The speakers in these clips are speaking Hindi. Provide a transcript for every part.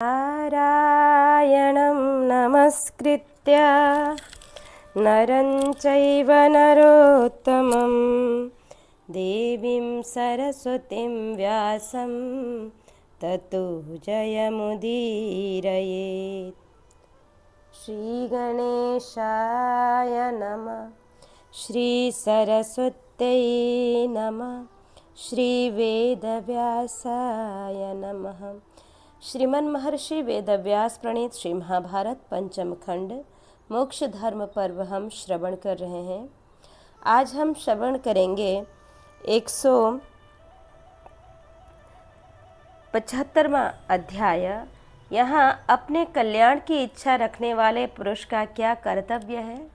नारायणं नमस्कृत्य नरं चैव नरोत्तमं देवीं सरस्वतीं व्यासं ततो जयमुदीरयेत्। श्रीगणेशाय नमः, श्रीसरस्वत्यै नमः, श्रीवेदव्यासाय नमः। श्रीमन महर्षि वेदव्यास प्रणीत श्री महाभारत पंचम खंड मोक्ष धर्म पर्व हम श्रवण कर रहे हैं। आज हम श्रवण करेंगे 175वां अध्याय। यहाँ अपने कल्याण की इच्छा रखने वाले पुरुष का क्या कर्तव्य है,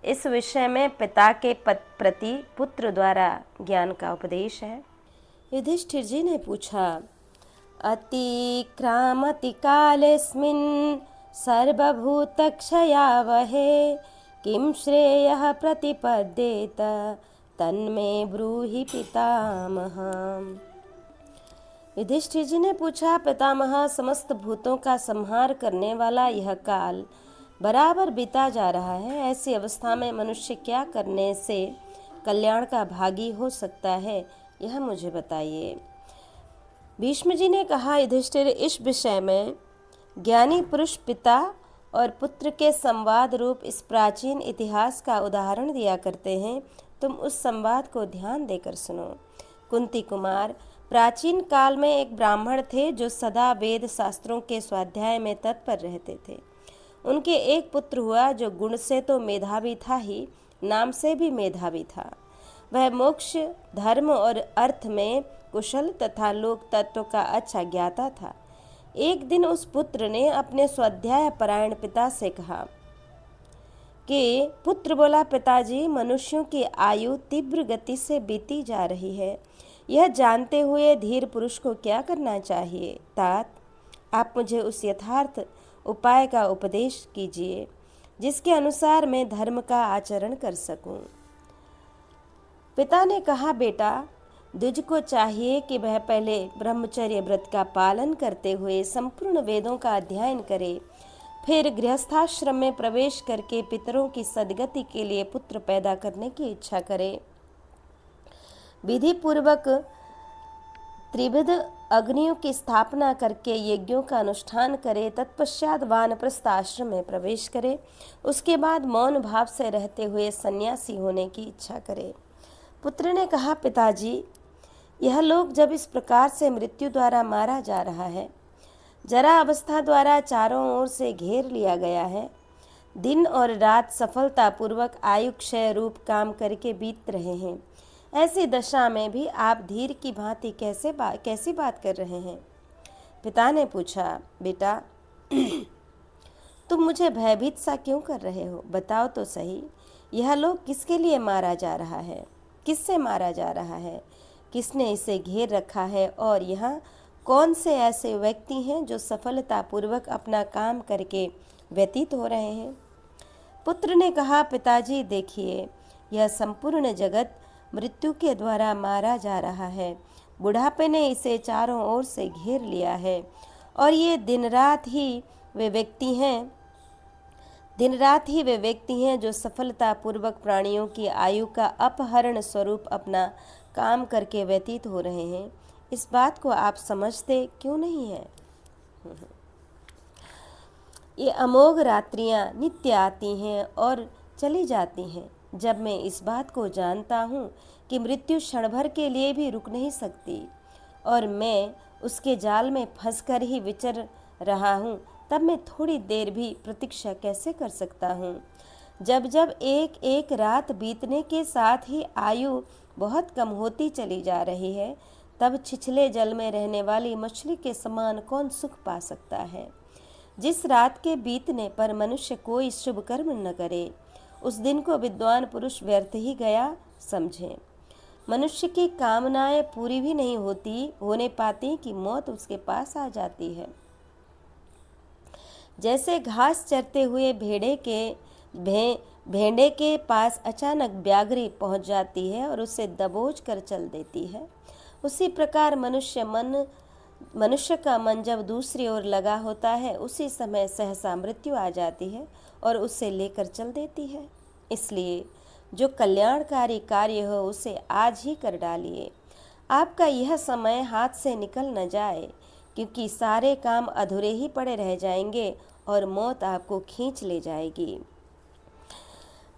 इस विषय में पिता के प्रति पुत्र द्वारा ज्ञान का उपदेश है। युधिष्ठिर जी ने पूछा, अतिक्रामति कालेऽस्मिन् सर्वभूतक्षयावहे किं श्रेयः प्रतिपद्येत तन्मे ब्रूहि पितामह। युधिष्ठिर जी ने पूछा, पितामह, समस्त भूतों का संहार करने वाला यह काल बराबर बीता जा रहा है। ऐसी अवस्था में मनुष्य क्या करने से कल्याण का भागी हो सकता है, यह मुझे बताइए। भीष्म जी ने कहा, युधिष्ठिर, इस विषय में ज्ञानी पुरुष पिता और पुत्र के संवाद रूप इस प्राचीन इतिहास का उदाहरण दिया करते हैं। तुम उस संवाद को ध्यान देकर सुनो। कुंती कुमार, प्राचीन काल में एक ब्राह्मण थे जो सदा वेद शास्त्रों के स्वाध्याय में तत्पर रहते थे। उनके एक पुत्र हुआ जो गुण से तो मेधावी था ही, नाम से भी मेधावी था। वह मोक्ष, धर्म और अर्थ में कुशल तथा लोक तत्व का अच्छा ज्ञाता था। एक दिन उस पुत्र ने अपने स्वाध्याय परायण पिता से कहा कि पुत्र बोला, पिताजी, मनुष्यों की आयु तीव्र गति से बीती जा रही है। यह जानते हुए धीर पुरुष को क्या करना चाहिए? तात, आप मुझे उस यथार्थ उपाय का उपदेश कीजिए जिसके अनुसार मैं धर्म का आचरण कर सकूं। पिता ने कहा, बेटा, द्विज को चाहिए कि वह पहले ब्रह्मचर्य व्रत का पालन करते हुए संपूर्ण वेदों का अध्ययन करे, फिर गृहस्थाश्रम में प्रवेश करके पितरों की सद्गति के लिए पुत्र पैदा करने की इच्छा करे, विधि पूर्वक त्रिविध अग्नियों की स्थापना करके यज्ञों का अनुष्ठान करे, तत्पश्चात वानप्रस्थ आश्रम में प्रवेश करे, उसके बाद मौन भाव से रहते हुए सन्यासी होने की इच्छा करे। पुत्र ने कहा, पिताजी, यह लोग जब इस प्रकार से मृत्यु द्वारा मारा जा रहा है, जरा अवस्था द्वारा चारों ओर से घेर लिया गया है, दिन और रात सफलतापूर्वक आयु क्षय रूप काम करके बीत रहे हैं, ऐसी दशा में भी आप धीर की भांति कैसी बात कर रहे हैं? पिता ने पूछा, बेटा, तुम मुझे भयभीत सा क्यों कर रहे हो? बताओ तो सही, यह लोग किसके लिए मारा जा रहा है? किससे मारा जा रहा है? किसने इसे घेर रखा है? और यहाँ कौन से ऐसे व्यक्ति हैं जो सफलतापूर्वक अपना काम करके व्यतीत हो रहे हैं? पुत्र ने कहा, पिताजी, देखिए, यह संपूर्ण जगत मृत्यु के द्वारा मारा जा रहा है। बुढ़ापे ने इसे चारों ओर से घेर लिया है और ये दिन रात ही वे व्यक्ति हैं जो सफलतापूर्वक प्राणियों की आयु का अपहरण स्वरूप अपना काम करके व्यतीत हो रहे हैं। इस बात को आप समझते क्यों नहीं हैं? ये अमोघ रात्रियां नित्य आती हैं और चली जाती हैं। जब मैं इस बात को जानता हूँ कि मृत्यु क्षण भर के लिए भी रुक नहीं सकती और मैं उसके जाल में फंसकर ही विचर रहा हूँ, तब मैं थोड़ी देर भी प्रतीक्षा कैसे कर सकता हूँ? जब जब एक एक रात बीतने के साथ ही आयु बहुत कम होती चली जा रही है, तब छिछले जल में रहने वाली मछली के समान कौन सुख पा सकता है? जिस रात के बीतने पर मनुष्य कोई शुभ कर्म न करे, उस दिन को विद्वान पुरुष व्यर्थ ही गया समझे। मनुष्य की कामनाएं पूरी भी नहीं होने पाती कि मौत उसके पास आ जाती है। जैसे घास चरते हुए भेड़े के पास अचानक व्याघ्री पहुंच जाती है और उसे दबोच कर चल देती है, उसी प्रकार मनुष्य मन मनुष्य का मन जब दूसरी ओर लगा होता है, उसी समय सहसा मृत्यु आ जाती है और उसे लेकर चल देती है। इसलिए जो कल्याणकारी कार्य हो उसे आज ही कर डालिए। आपका यह समय हाथ से निकल न जाए, क्योंकि सारे काम अधूरे ही पड़े रह जाएंगे और मौत आपको खींच ले जाएगी।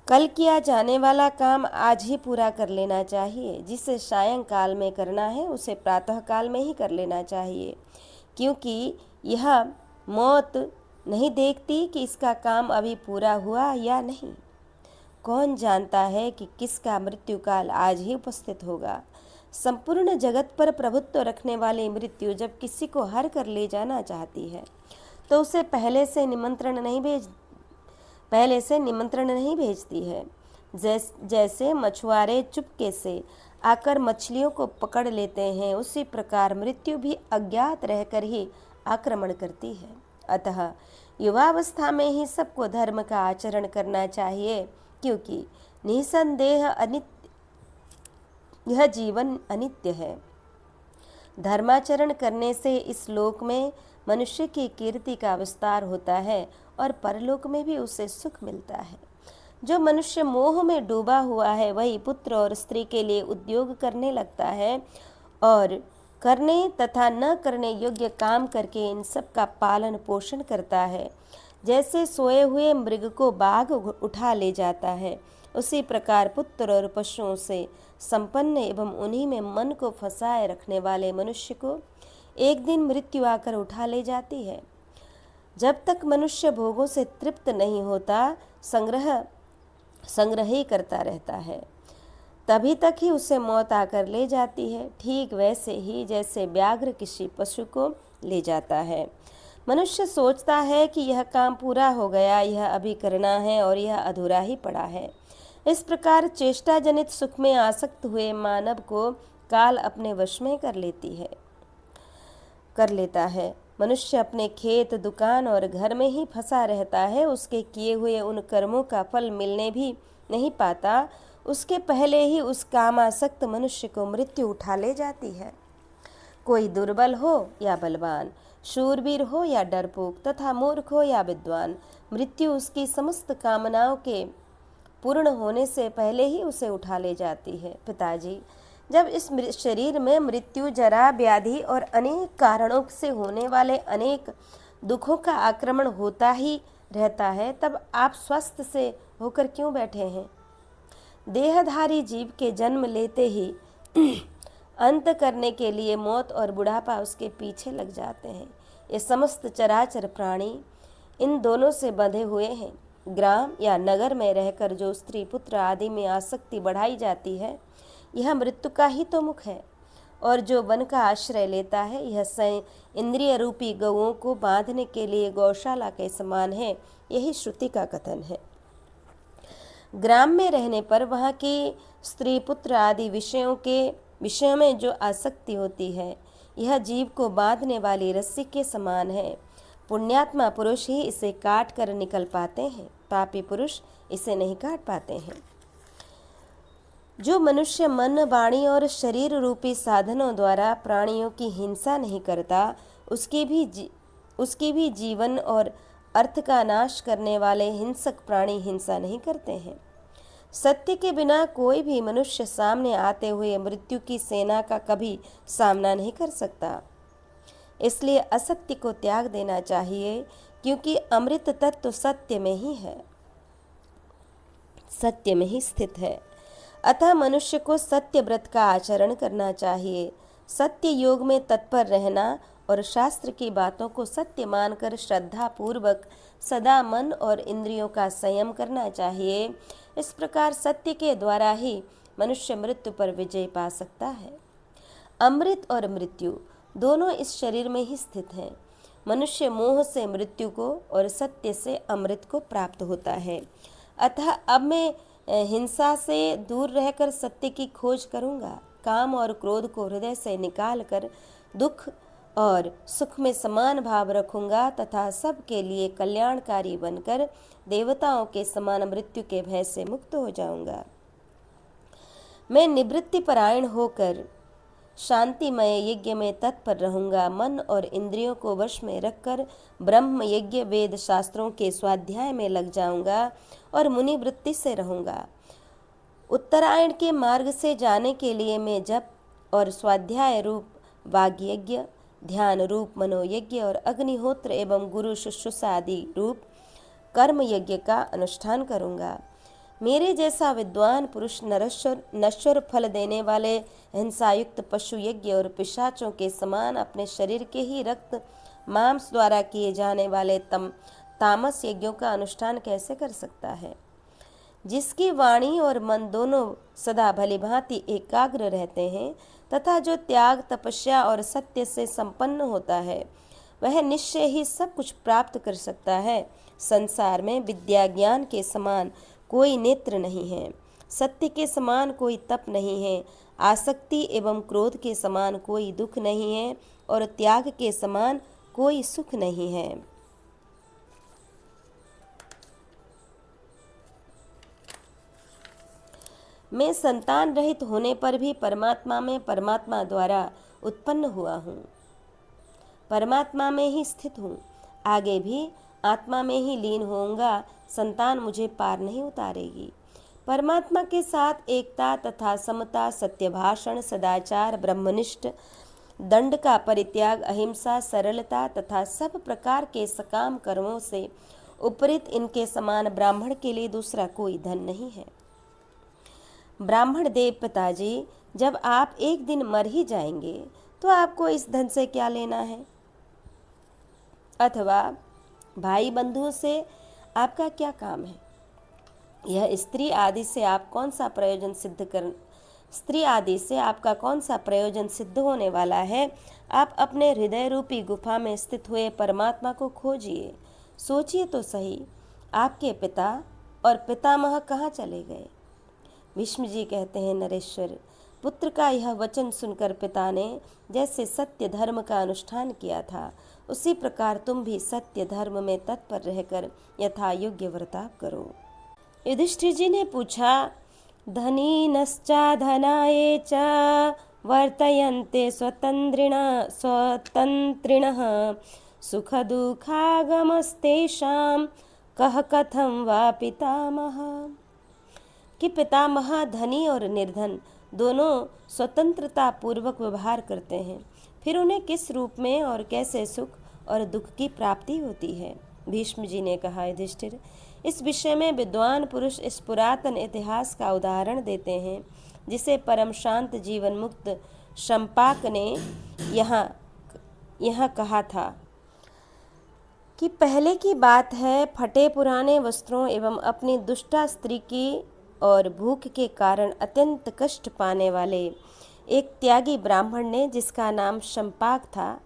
कल किया जाने वाला काम आज ही पूरा कर लेना चाहिए। जिसे सायंकाल में करना है उसे प्रातः काल में ही कर लेना चाहिए, क्योंकि यह मौत नहीं देखती कि इसका काम अभी पूरा हुआ या नहीं। कौन जानता है कि किसका मृत्यु काल आज ही उपस्थित होगा। संपूर्ण जगत पर प्रभुत्व रखने वाली मृत्यु जब किसी को हर कर ले जाना चाहती है तो उसे पहले से निमंत्रण नहीं भेजती है। जैसे मछुआरे चुपके से आकर मछलियों को पकड़ लेते हैं, उसी प्रकार मृत्यु भी अज्ञात रहकर ही आक्रमण करती है। अतः युवावस्था में ही सबको धर्म का आचरण करना चाहिए, क्योंकि निसंदेह यह जीवन अनित्य है। धर्माचरण करने से इस लोक में मनुष्य की कीर्ति का विस्तार होता है और परलोक में भी उसे सुख मिलता है। जो मनुष्य मोह में डूबा हुआ है वही पुत्र और स्त्री के लिए उद्योग करने लगता है और करने तथा न करने योग्य काम करके इन सब का पालन पोषण करता है। जैसे सोए हुए मृग को बाघ उठा ले जाता है, उसी प्रकार पुत्र और पशुओं से संपन्न एवं उन्हीं में मन को फंसाए रखने वाले मनुष्य को एक दिन मृत्यु आकर उठा ले जाती है। जब तक मनुष्य भोगों से तृप्त नहीं होता, संग्रह ही करता रहता है, तभी तक ही उसे मौत आकर ले जाती है। ठीक वैसे ही जैसे व्याघ्र किसी पशु को ले जाता है। मनुष्य सोचता है कि यह काम पूरा हो गया, यह अभी करना है और यह अधूरा ही पड़ा है। इस प्रकार चेष्टा जनित सुख में आसक्त हुए मानव को काल अपने वश में कर लेता है। मनुष्य अपने खेत, दुकान और घर में ही फंसा रहता है। उसके किए हुए उन कर्मों का फल मिलने भी नहीं पाता, उसके पहले ही उस कामासक्त मनुष्य को मृत्यु उठा ले जाती है। कोई दुर्बल हो या बलवान, शूरवीर हो या डरपोक तथा मूर्ख हो या विद्वान, मृत्यु उसकी समस्त कामनाओं के पूर्ण होने से पहले ही उसे उठा ले जाती है। पिताजी, जब इस शरीर में मृत्यु, जरा, व्याधि और अनेक कारणों से होने वाले अनेक दुखों का आक्रमण होता ही रहता है, तब आप स्वस्थ से होकर क्यों बैठे हैं? देहधारी जीव के जन्म लेते ही अंत करने के लिए मौत और बुढ़ापा उसके पीछे लग जाते हैं। ये समस्त चराचर प्राणी इन दोनों से बंधे हुए हैं। ग्राम या नगर में रहकर जो स्त्री, पुत्र आदि में आसक्ति बढ़ाई जाती है, यह मृत्यु का ही तो मुख है। और जो वन का आश्रय लेता है, यह इंद्रिय रूपी गौओं को बांधने के लिए गौशाला के समान है। यही श्रुति का कथन है। ग्राम में रहने पर वहाँ की स्त्री, पुत्र आदि विषयों में जो आसक्ति होती है, यह जीव को बांधने वाली रस्सी के समान है। पुण्यात्मा पुरुष ही इसे काट कर निकल पाते हैं, पापी पुरुष इसे नहीं काट पाते हैं। जो मनुष्य मन, वाणी और शरीर रूपी साधनों द्वारा प्राणियों की हिंसा नहीं करता, उसकी भी जीवन और अर्थ का नाश करने वाले हिंसक प्राणी हिंसा नहीं करते हैं। सत्य के बिना कोई भी मनुष्य सामने आते हुए मृत्यु की सेना का कभी सामना नहीं कर सकता। इसलिए असत्य को त्याग देना चाहिए, क्योंकि अमृत तत्व सत्य में ही है, सत्य में ही स्थित है। अतः मनुष्य को सत्य व्रत का आचरण करना चाहिए। सत्य योग में तत्पर रहना और शास्त्र की बातों को सत्य मानकर श्रद्धा पूर्वक सदा मन और इंद्रियों का संयम करना चाहिए। इस प्रकार सत्य के द्वारा ही मनुष्य मृत्यु पर विजय पा सकता है। अमृत और मृत्यु दोनों इस शरीर में ही स्थित हैं। मनुष्य मोह से मृत्यु को और सत्य से अमृत को प्राप्त होता है। अतः अब मैं हिंसा से दूर रहकर सत्य की खोज करूँगा। काम और क्रोध को हृदय से निकाल कर दुख और सुख में समान भाव रखूँगा तथा सबके लिए कल्याणकारी बनकर देवताओं के समान मृत्यु के भय से मुक्त हो जाऊँगा। मैं निवृत्ति परायण होकर शांतिमय यज्ञ में तत्पर रहूंगा। मन और इंद्रियों को वश में रखकर ब्रह्म यज्ञ वेद शास्त्रों के स्वाध्याय में लग जाऊंगा और मुनि वृत्ति से रहूंगा। उत्तरायण के मार्ग से जाने के लिए मैं जप और स्वाध्याय रूप वाग्यज्ञ, ध्यान रूप मनोयज्ञ और अग्निहोत्र एवं गुरु शुश्रूषा आदि रूप कर्म यज्ञ का अनुष्ठान करूंगा। मेरे जैसा विद्वान पुरुष नश्वर फल देने वाले हिंसायुक्त पशु यज्ञ और पिशाचों के समान अपने शरीर के ही रक्त मांस द्वारा किए जाने वाले तामस यज्ञों का अनुष्ठान कैसे कर सकता है? जिसकी वाणी और मन दोनों सदा भलीभांति एकाग्र रहते हैं तथा जो त्याग, तपस्या और सत्य से संपन्न होता है, वह निश्चय ही सब कुछ प्राप्त कर सकता है। संसार में विद्या ज्ञान के समान कोई नेत्र नहीं है, सत्य के समान कोई तप नहीं है, आसक्ति एवं क्रोध के समान कोई दुख नहीं है और त्याग के समान कोई सुख नहीं है। मैं संतान रहित होने पर भी परमात्मा में परमात्मा द्वारा उत्पन्न हुआ हूँ, परमात्मा में ही स्थित हूँ, आगे भी आत्मा में ही लीन होऊंगा। संतान मुझे पार नहीं उतारेगी। परमात्मा के साथ एकता तथा समता, सत्य भाषण, सदाचार, ब्रह्मनिष्ठ, दंड का परित्याग, अहिंसा, सरलता तथा सब प्रकार के सकाम कर्मों से उपरित इनके समान ब्राह्मण के लिए दूसरा कोई धन नहीं है। ब्राह्मण देव पिताजी, जब आप एक दिन मर ही जाएंगे तो आपको इस धन से क्या लेना है? अथवा भाई बंधुओं से आपका क्या काम है? यह स्त्री आदि से आप कौन सा प्रयोजन स्त्री आदि से आपका कौन सा प्रयोजन सिद्ध होने वाला है? आप अपने हृदय रूपी गुफा में स्थित हुए परमात्मा को खोजिए। सोचिए तो सही, आपके पिता और पितामह कहाँ चले गए? भीष्म जी कहते हैं, नरेश्वर, पुत्र का यह वचन सुनकर पिता ने जैसे सत्य धर्म का अनुष्ठान किया था, उसी प्रकार तुम भी सत्य धर्म में तत्पर रहकर यथा योग्य वर्ताव करो। युधिष्ठिर जी ने पूछा, धनीनश्चा धनाये च वर्तयन्ते स्वतंत्रिणः सुख दुःखागमस्तेषां कः कथं वा पितामह। कि पितामह धनी और निर्धन दोनों स्वतंत्रता पूर्वक व्यवहार करते हैं, फिर उन्हें किस रूप में और कैसे सुख और दुख की प्राप्ति होती है? भीष्म जी ने कहा, युधिष्ठिर, इस विषय में विद्वान पुरुष इस पुरातन इतिहास का उदाहरण देते हैं, जिसे परम शांत जीवन मुक्त शंपाक ने यहाँ कहा था कि पहले की बात है, फटे पुराने वस्त्रों एवं अपनी दुष्टा स्त्री की और भूख के कारण अत्यंत कष्ट पाने वाले एक त्यागी ब्राह्मण ने, जिसका नाम शंपाक था,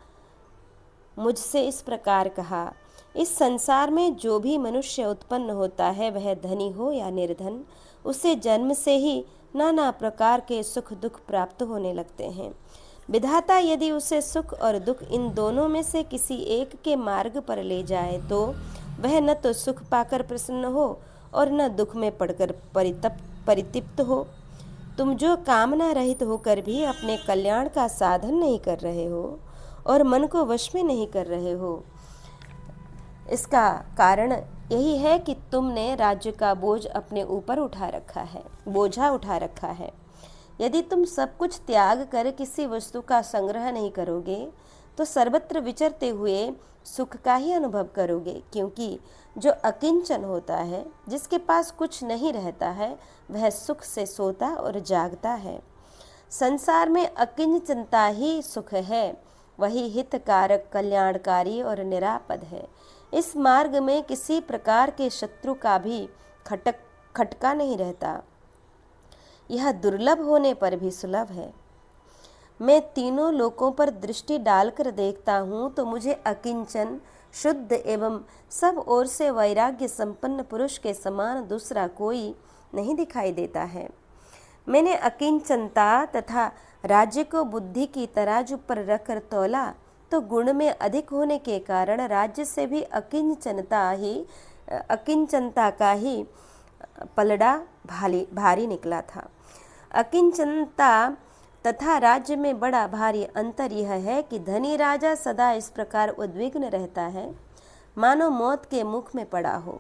मुझसे इस प्रकार कहा, इस संसार में जो भी मनुष्य उत्पन्न होता है, वह धनी हो या निर्धन, उसे जन्म से ही नाना प्रकार के सुख दुख प्राप्त होने लगते हैं। विधाता यदि उसे सुख और दुख इन दोनों में से किसी एक के मार्ग पर ले जाए तो वह न तो सुख पाकर प्रसन्न हो और न दुख में पड़कर परितृप्त हो। तुम जो कामना रहित होकर भी अपने कल्याण का साधन नहीं कर रहे हो और मन को वश में नहीं कर रहे हो, इसका कारण यही है कि तुमने राज्य का बोझ अपने ऊपर उठा रखा है। यदि तुम सब कुछ त्याग कर किसी वस्तु का संग्रह नहीं करोगे तो सर्वत्र विचरते हुए सुख का ही अनुभव करोगे, क्योंकि जो अकिंचन होता है, जिसके पास कुछ नहीं रहता है, वह सुख से सोता और जागता है। संसार में अकिंचनता ही सुख है, वही हितकारक, कल्याणकारी और निरापद है। इस मार्ग में किसी प्रकार के शत्रु का भी खटका नहीं रहता। यह दुर्लभ होने पर भी सुलभ है। मैं तीनों लोकों पर दृष्टि डालकर देखता हूँ तो मुझे अकिंचन, शुद्ध एवं सब ओर से वैराग्य संपन्न पुरुष के समान दूसरा कोई नहीं दिखाई देता है। मैंने अकिंचनता तथा राज्य को बुद्धि की तराजू पर रखकर तौला तो गुण में अधिक होने के कारण राज्य से भी अकिंचनता का ही पलड़ा भारी निकला था। अकिंचनता तथा राज्य में बड़ा भारी अंतर यह है कि धनी राजा सदा इस प्रकार उद्विग्न रहता है मानो मौत के मुख में पड़ा हो,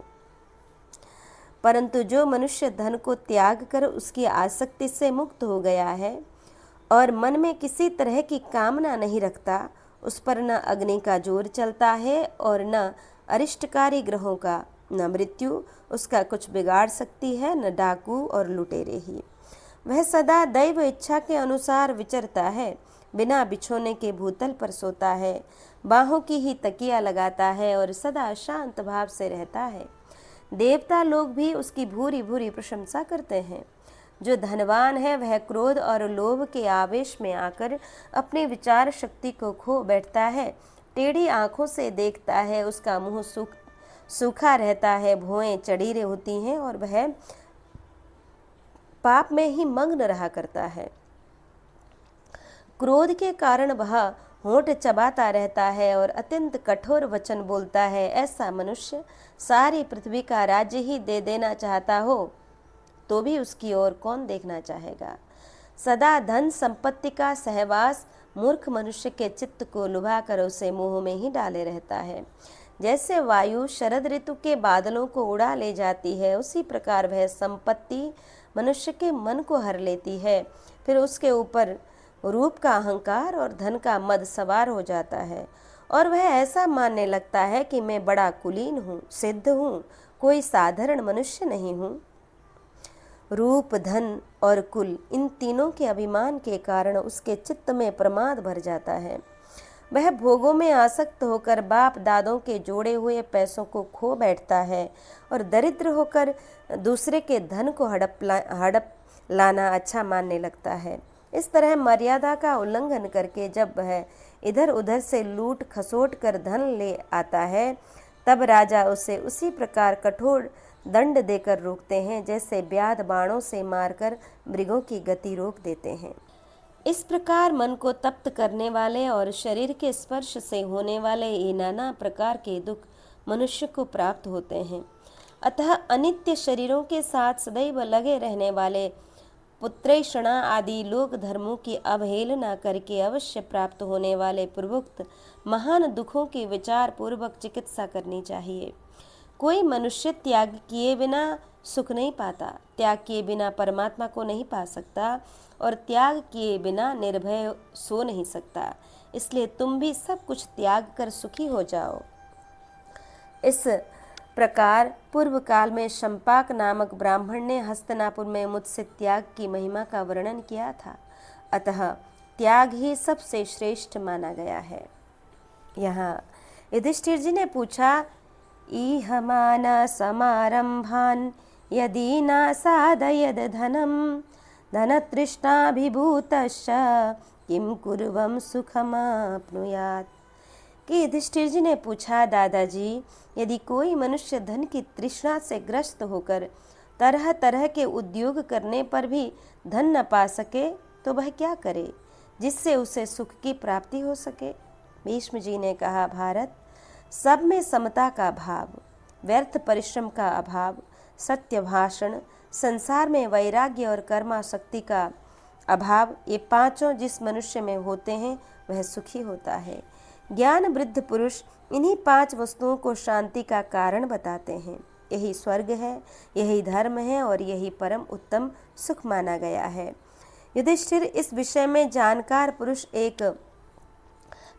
परंतु जो मनुष्य धन को त्याग कर उसकी आसक्ति से मुक्त हो गया है और मन में किसी तरह की कामना नहीं रखता, उस पर न अग्नि का जोर चलता है और न अरिष्टकारी ग्रहों का, न मृत्यु उसका कुछ बिगाड़ सकती है, न डाकू और लुटेरे ही। वह सदा दैव इच्छा के अनुसार विचरता है, बिना बिछोने के भूतल पर सोता है, बाहों की ही तकिया लगाता है और सदा शांत भाव से रहता है। देवता लोग भी उसकी भूरी भूरी प्रशंसा करते हैं। जो धनवान है वह क्रोध और लोभ के आवेश में आकर अपनी विचार शक्ति को खो बैठता है, टेढ़ी आंखों से देखता है, उसका मुंह सूखा रहता है, भौएं चढ़ी होती हैं और वह पाप में ही मग्न रहा करता है। क्रोध के कारण वह होंठ चबाता रहता है और अत्यंत कठोर वचन बोलता है। ऐसा मनुष्य सारी पृथ्वी का राज्य ही दे देना चाहता हो तो भी उसकी ओर कौन देखना चाहेगा। सदा धन संपत्ति का सहवास मूर्ख मनुष्य के चित्त को लुभा कर उसे मोह में ही डाले रहता है। जैसे वायु शरद ऋतु के बादलों को उड़ा ले जाती है, उसी प्रकार वह संपत्ति मनुष्य के मन को हर लेती है। फिर उसके ऊपर रूप का अहंकार और धन का मद सवार हो जाता है और वह ऐसा मानने लगता है कि मैं बड़ा कुलीन हूँ, सिद्ध हूँ, कोई साधारण मनुष्य नहीं हूँ। रूप, धन और कुल, इन तीनों के अभिमान के कारण उसके चित्त में प्रमाद भर जाता है। वह भोगों में आसक्त होकर बाप दादों के जोड़े हुए पैसों को खो बैठता है और दरिद्र होकर दूसरे के धन को हड़प लाना अच्छा मानने लगता है। इस तरह मर्यादा का उल्लंघन करके जब वह इधर उधर से लूट खसोट कर धन ले आता है, तब राजा उसे उसी प्रकार कठोर दंड देकर रोकते हैं जैसे व्याध बाणों से मारकर मृगों की गति रोक देते हैं। इस प्रकार मन को तप्त करने वाले और शरीर के स्पर्श से होने वाले ये नाना प्रकार के दुख मनुष्य को प्राप्त होते हैं। अतः अनित्य शरीरों के साथ सदैव लगे रहने वाले पुत्रैषणा आदि लोक धर्मों की अवहेलना करके अवश्य प्राप्त होने वाले पूर्वोक्त महान दुखों की विचार पूर्वक चिकित्सा करनी चाहिए। कोई मनुष्य त्याग किए बिना सुख नहीं पाता, त्याग किए बिना परमात्मा को नहीं पा सकता और त्याग किए बिना निर्भय सो नहीं सकता। इसलिए तुम भी सब कुछ त्याग कर सुखी हो जाओ। इस प्रकार पूर्व काल में शंपाक नामक ब्राह्मण ने हस्तिनापुर में मुझसे त्याग की महिमा का वर्णन किया था। अतः त्याग ही सबसे श्रेष्ठ माना गया है। यहाँ युधिष्ठिर जी ने पूछा, इह मान समारंभान यदि न साधयद धनम धनतृष्णाभिभूतश्च किम कुर्वं सुखमाप्नुयात्। कि युधिष्ठिर जी ने पूछा, दादाजी, यदि कोई मनुष्य धन की तृष्णा से ग्रस्त होकर तरह तरह के उद्योग करने पर भी धन न पा सके तो वह क्या करे जिससे उसे सुख की प्राप्ति हो सके। भीष्म जी ने कहा, भारत, सब में समता का भाव, व्यर्थ परिश्रम का अभाव, सत्य भाषण, संसार में वैराग्य और कर्माशक्ति का अभाव, ये पांचों जिस मनुष्य में होते हैं वह सुखी होता है। ज्ञान वृद्ध पुरुष इन्हीं पांच वस्तुओं को शांति का कारण बताते हैं। यही स्वर्ग है, यही धर्म है और यही परम उत्तम सुख माना गया है। युधिष्ठिर इस विषय में जानकार पुरुष एक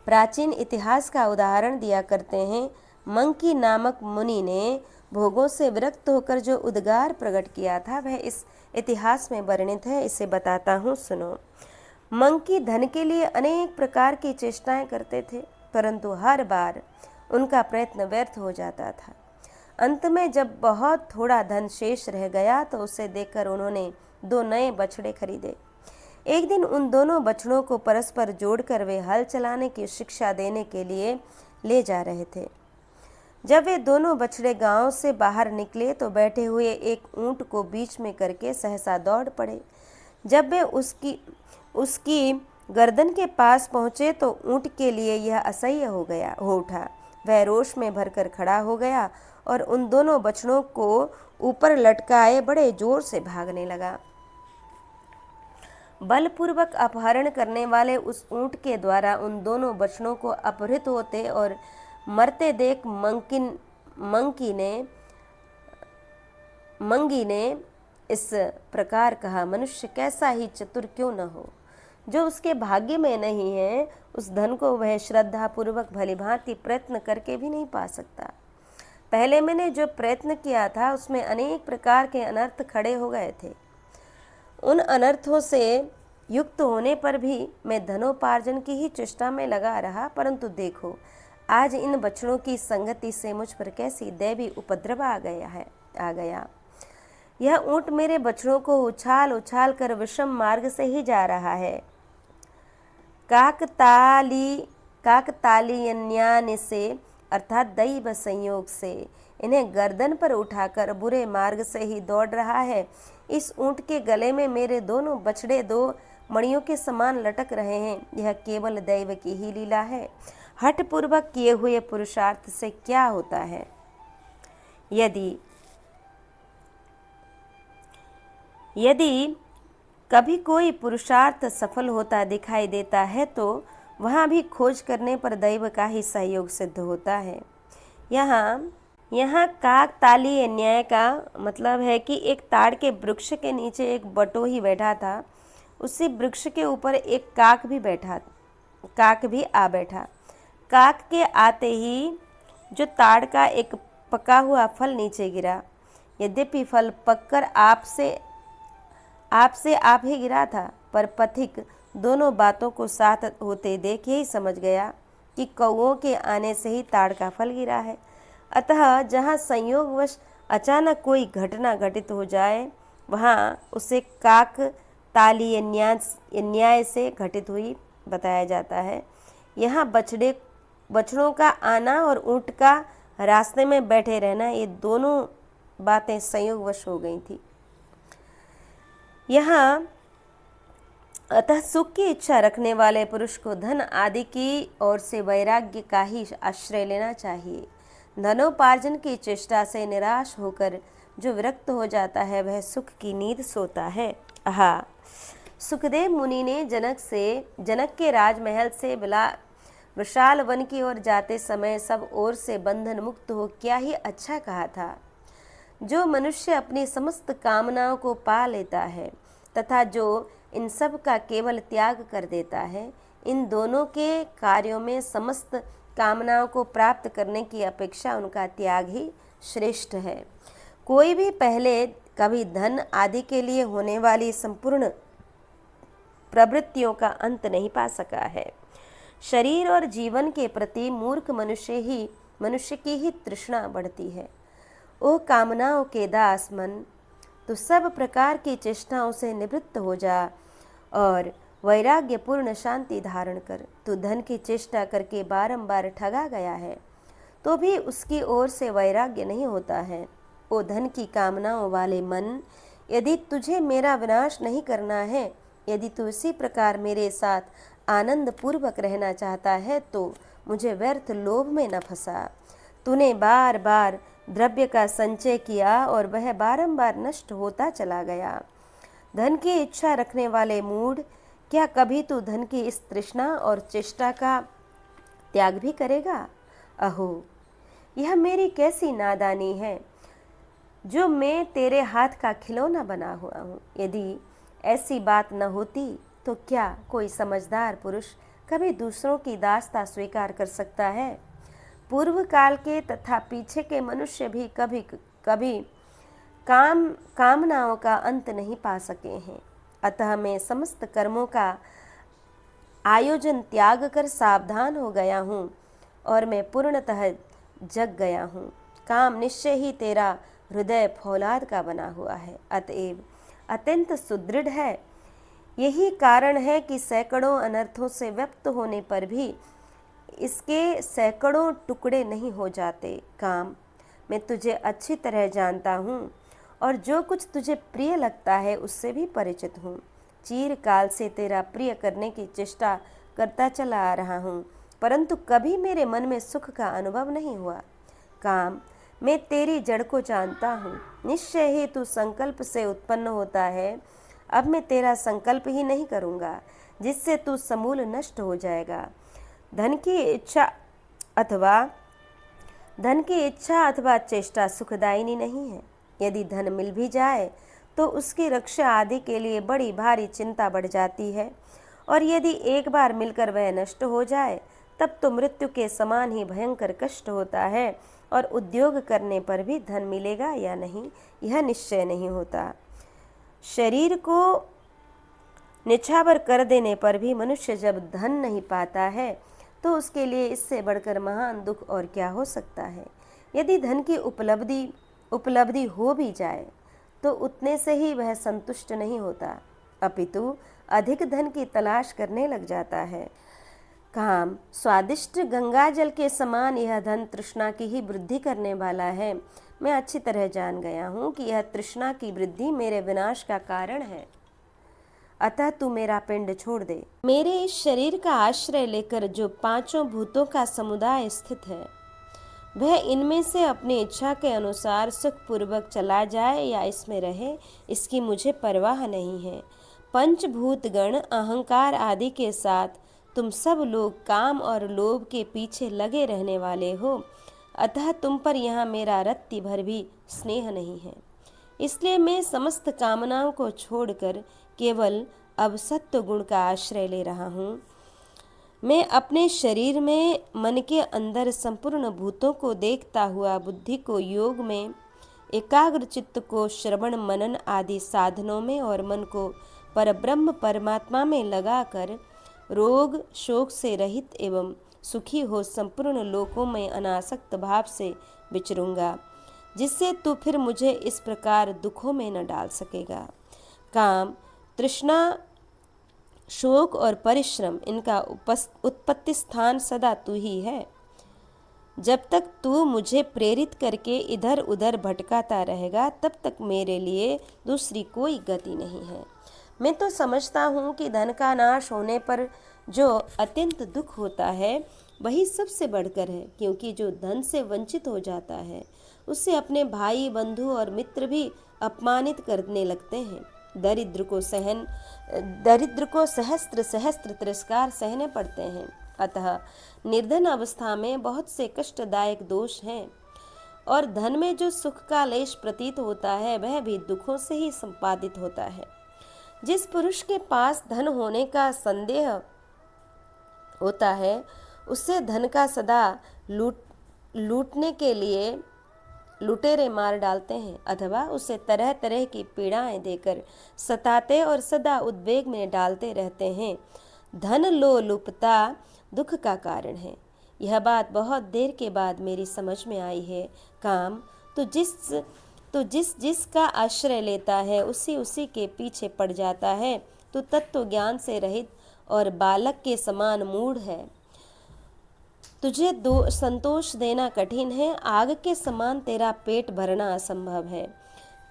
प्राचीन इतिहास का उदाहरण दिया करते हैं। मंकी नामक मुनि ने भोगों से विरक्त होकर जो उद्गार प्रकट किया था वह इस इतिहास में वर्णित है। इसे बताता हूँ, सुनो। मंकी धन के लिए अनेक प्रकार की चेष्टाएं करते थे, परंतु हर बार उनका प्रयत्न व्यर्थ हो जाता था। अंत में जब बहुत थोड़ा धन शेष रह गया तो उसे देखकर उन्होंने 2 नए बछड़े खरीदे। एक दिन उन दोनों बछड़ों को परस्पर जोड़कर वे हल चलाने की शिक्षा देने के लिए ले जा रहे थे। जब वे दोनों बछड़े गांव से बाहर निकले तो बैठे हुए एक ऊंट को बीच में करके सहसा दौड़ पड़े। जब वे उसकी गर्दन के पास पहुंचे तो ऊंट के लिए यह असह्य हो उठा। वह रोष में भरकर खड़ा हो गया और उन दोनों बछड़ों को ऊपर लटकाए बड़े जोर से भागने लगा। बलपूर्वक अपहरण करने वाले उस ऊंट के द्वारा उन दोनों बछड़ों को अपहृत होते और मरते देख मंगी ने इस प्रकार कहा, मनुष्य कैसा ही चतुर क्यों न हो, जो उसके भाग्य में नहीं है उस धन को वह श्रद्धा पूर्वक भलीभांति प्रयत्न करके भी नहीं पा सकता। पहले मैंने जो प्रयत्न किया था उसमें अनेक प्रकार के अनर्थ खड़े हो गए थे। उन अनर्थों से युक्त होने पर भी मैं धनोपार्जन की ही चेष्टा में लगा रहा, परंतु देखो आज इन बछड़ों की संगति से मुझ पर कैसी दैवी उपद्रव आ गया। यह ऊंट मेरे बछड़ों को उछाल उछाल कर विषम मार्ग से ही जा रहा है। काकतालीयन्यान से अर्थात दैव संयोग से इन्हें गर्दन पर उठाकर बुरे मार्ग से ही दौड़ रहा है। इस ऊंट के गले में मेरे दोनों बछड़े दो मणियों के समान लटक रहे हैं। यह केवल दैव की ही लीला है। हठपूर्वक किए हुए पुरुषार्थ से क्या होता है? यदि कभी कोई पुरुषार्थ सफल होता दिखाई देता है तो वहाँ भी खोज करने पर दैव का ही सहयोग सिद्ध होता है। यहाँ काकतालीय न्याय का मतलब है कि एक ताड़ के वृक्ष के नीचे एक बटोही बैठा था। उसी वृक्ष के ऊपर एक काक भी आ बैठा। काक के आते ही जो ताड़ का एक पका हुआ फल नीचे गिरा। यद्यपि फल पककर आप ही गिरा था, पर पथिक दोनों बातों को साथ होते देख यही समझ गया कि कौओं के आने से ही ताड़ का फल गिरा है। अतः जहाँ संयोगवश अचानक कोई घटना घटित हो जाए वहाँ उसे काक तालीय न्याय से घटित हुई बताया जाता है। यहाँ बछड़ों का आना और ऊंट का रास्ते में बैठे रहना, ये दोनों बातें संयोगवश हो गई थी। यहाँ अतः सुख की इच्छा रखने वाले पुरुष को धन आदि की ओर से वैराग्य का ही आश्रय लेना चाहिए। धनोपार्जन की चेष्टा से निराश होकर जो विरक्त हो जाता है वह सुख की नींद सोता है। सुखदेव मुनि ने जनक के राजमहल से विशाल वन की ओर जाते समय सब ओर से बंधन मुक्त हो क्या ही अच्छा कहा था। जो मनुष्य अपनी समस्त कामनाओं को पा लेता है तथा जो इन सब का केवल त्याग कर देता है, इन दोनों के कार्यों में समस्त कामनाओं को प्राप्त करने की अपेक्षा उनका त्याग ही श्रेष्ठ है। कोई भी पहले कभी धन आदि के लिए होने वाली संपूर्ण प्रवृत्तियों का अंत नहीं पा सका है। शरीर और जीवन के प्रति मूर्ख मनुष्य की ही तृष्णा बढ़ती है। ओ कामनाओं के दास मन, तो सब प्रकार की चेष्टाओं से निवृत्त हो जा और वैराग्यपूर्ण शांति धारण कर। तू धन की चेष्टा करके बारंबार ठगा गया है तो भी उसकी ओर से वैराग्य नहीं होता है। ओ धन की कामनाओं वाले मन, यदि तुझे मेरा विनाश नहीं करना है, यदि तू इसी प्रकार मेरे साथ आनंद पूर्वक रहना चाहता है तो मुझे व्यर्थ लोभ में न फंसा। तूने बार बार द्रव्य का संचय किया और वह बारंबार नष्ट होता चला गया। धन की इच्छा रखने वाले मूढ़, क्या कभी तू धन की इस तृष्णा और चेष्टा का त्याग भी करेगा? अहो, यह मेरी कैसी नादानी है जो मैं तेरे हाथ का खिलौना बना हुआ हूँ। यदि ऐसी बात न होती तो क्या कोई समझदार पुरुष कभी दूसरों की दासता स्वीकार कर सकता है? पूर्व काल के तथा पीछे के मनुष्य भी कभी कामनाओं का अंत नहीं पा सके हैं। अतः मैं समस्त कर्मों का आयोजन त्याग कर सावधान हो गया हूँ और मैं पूर्णतः जग गया हूँ। काम निश्चय ही तेरा हृदय फौलाद का बना हुआ है, अतएव अत्यंत सुदृढ़ है। यही कारण है कि सैकड़ों अनर्थों से व्यप्त होने पर भी इसके सैकड़ों टुकड़े नहीं हो जाते। काम, मैं तुझे अच्छी तरह जानता हूँ और जो कुछ तुझे प्रिय लगता है उससे भी परिचित हूँ। चिरकाल से तेरा प्रिय करने की चेष्टा करता चला आ रहा हूँ, परंतु कभी मेरे मन में सुख का अनुभव नहीं हुआ। काम, मैं तेरी जड़ को जानता हूँ। निश्चय ही तू संकल्प से उत्पन्न होता है। अब मैं तेरा संकल्प ही नहीं करूँगा, जिससे तू समूल नष्ट हो जाएगा। धन की इच्छा अथवा चेष्टा सुखदायिनी नहीं है। यदि धन मिल भी जाए तो उसकी रक्षा आदि के लिए बड़ी भारी चिंता बढ़ जाती है, और यदि एक बार मिलकर वह नष्ट हो जाए तब तो मृत्यु के समान ही भयंकर कष्ट होता है, और उद्योग करने पर भी धन मिलेगा या नहीं यह निश्चय नहीं होता। शरीर को निछावर कर देने पर भी मनुष्य जब धन नहीं पाता है तो उसके लिए इससे बढ़कर महान दुख और क्या हो सकता है। यदि धन की उपलब्धि हो भी जाए तो उतने से ही वह संतुष्ट नहीं होता, अपितु अधिक धन की तलाश करने लग जाता है। काम स्वादिष्ट गंगा जल के समान यह धन तृष्णा की ही वृद्धि करने वाला है। मैं अच्छी तरह जान गया हूँ कि यह तृष्णा की वृद्धि मेरे विनाश का कारण है, अतः तू मेरा पिंड छोड़ दे। मेरे इस शरीर का आश्रय लेकर जो पांचों भूतों का समुदाय स्थित है, वह इनमें से अपनी इच्छा के अनुसार सुखपूर्वक चला जाए या इसमें रहे, इसकी मुझे परवाह नहीं है। पंचभूत गण अहंकार आदि के साथ तुम सब लोग काम और लोभ के पीछे लगे रहने वाले हो, अतः तुम पर यहाँ मेरा रत्ती भर भी स्नेह नहीं है। इसलिए मैं समस्त कामनाओं को छोड़कर केवल अब सत्व गुण का आश्रय ले रहा हूँ। मैं अपने शरीर में मन के अंदर संपूर्ण भूतों को देखता हुआ बुद्धि को योग में, एकाग्र चित्त को श्रवण मनन आदि साधनों में और मन को परब्रह्म परमात्मा में लगाकर रोग शोक से रहित एवं सुखी हो संपूर्ण लोकों में अनासक्त भाव से विचरूंगा, जिससे तू फिर मुझे इस प्रकार दुखों में न डाल सकेगा। काम तृष्णा शोक और परिश्रम इनका उत्पत्ति स्थान सदा तू ही है। जब तक तू मुझे प्रेरित करके इधर उधर भटकाता रहेगा तब तक मेरे लिए दूसरी कोई गति नहीं है। मैं तो समझता हूँ कि धन का नाश होने पर जो अत्यंत दुख होता है वही सबसे बढ़कर है, क्योंकि जो धन से वंचित हो जाता है उससे अपने भाई बंधु और मित्र भी अपमानित करने लगते हैं। दरिद्र को सहस्त्र सहस्त्र तिरस्कार सहने पड़ते हैं। अतः निर्धन अवस्था में बहुत से कष्टदायक दोष हैं, और धन में जो सुख का लेश प्रतीत होता है वह भी दुखों से ही संपादित होता है। जिस पुरुष के पास धन होने का संदेह होता है उससे धन का सदा लूटने के लिए लुटेरे मार डालते हैं, अथवा उसे तरह तरह की पीड़ाएं देकर सताते और सदा उद्वेग में डालते रहते हैं। धन लोलुपता दुख का कारण है। यह बात बहुत देर के बाद मेरी समझ में आई है। काम तो जिस का आश्रय लेता है उसी के पीछे पड़ जाता है। तो तत्व ज्ञान से रहित और बालक के समान मूढ़ है। तुझे संतोष देना कठिन है, आग के समान तेरा पेट भरना असंभव है।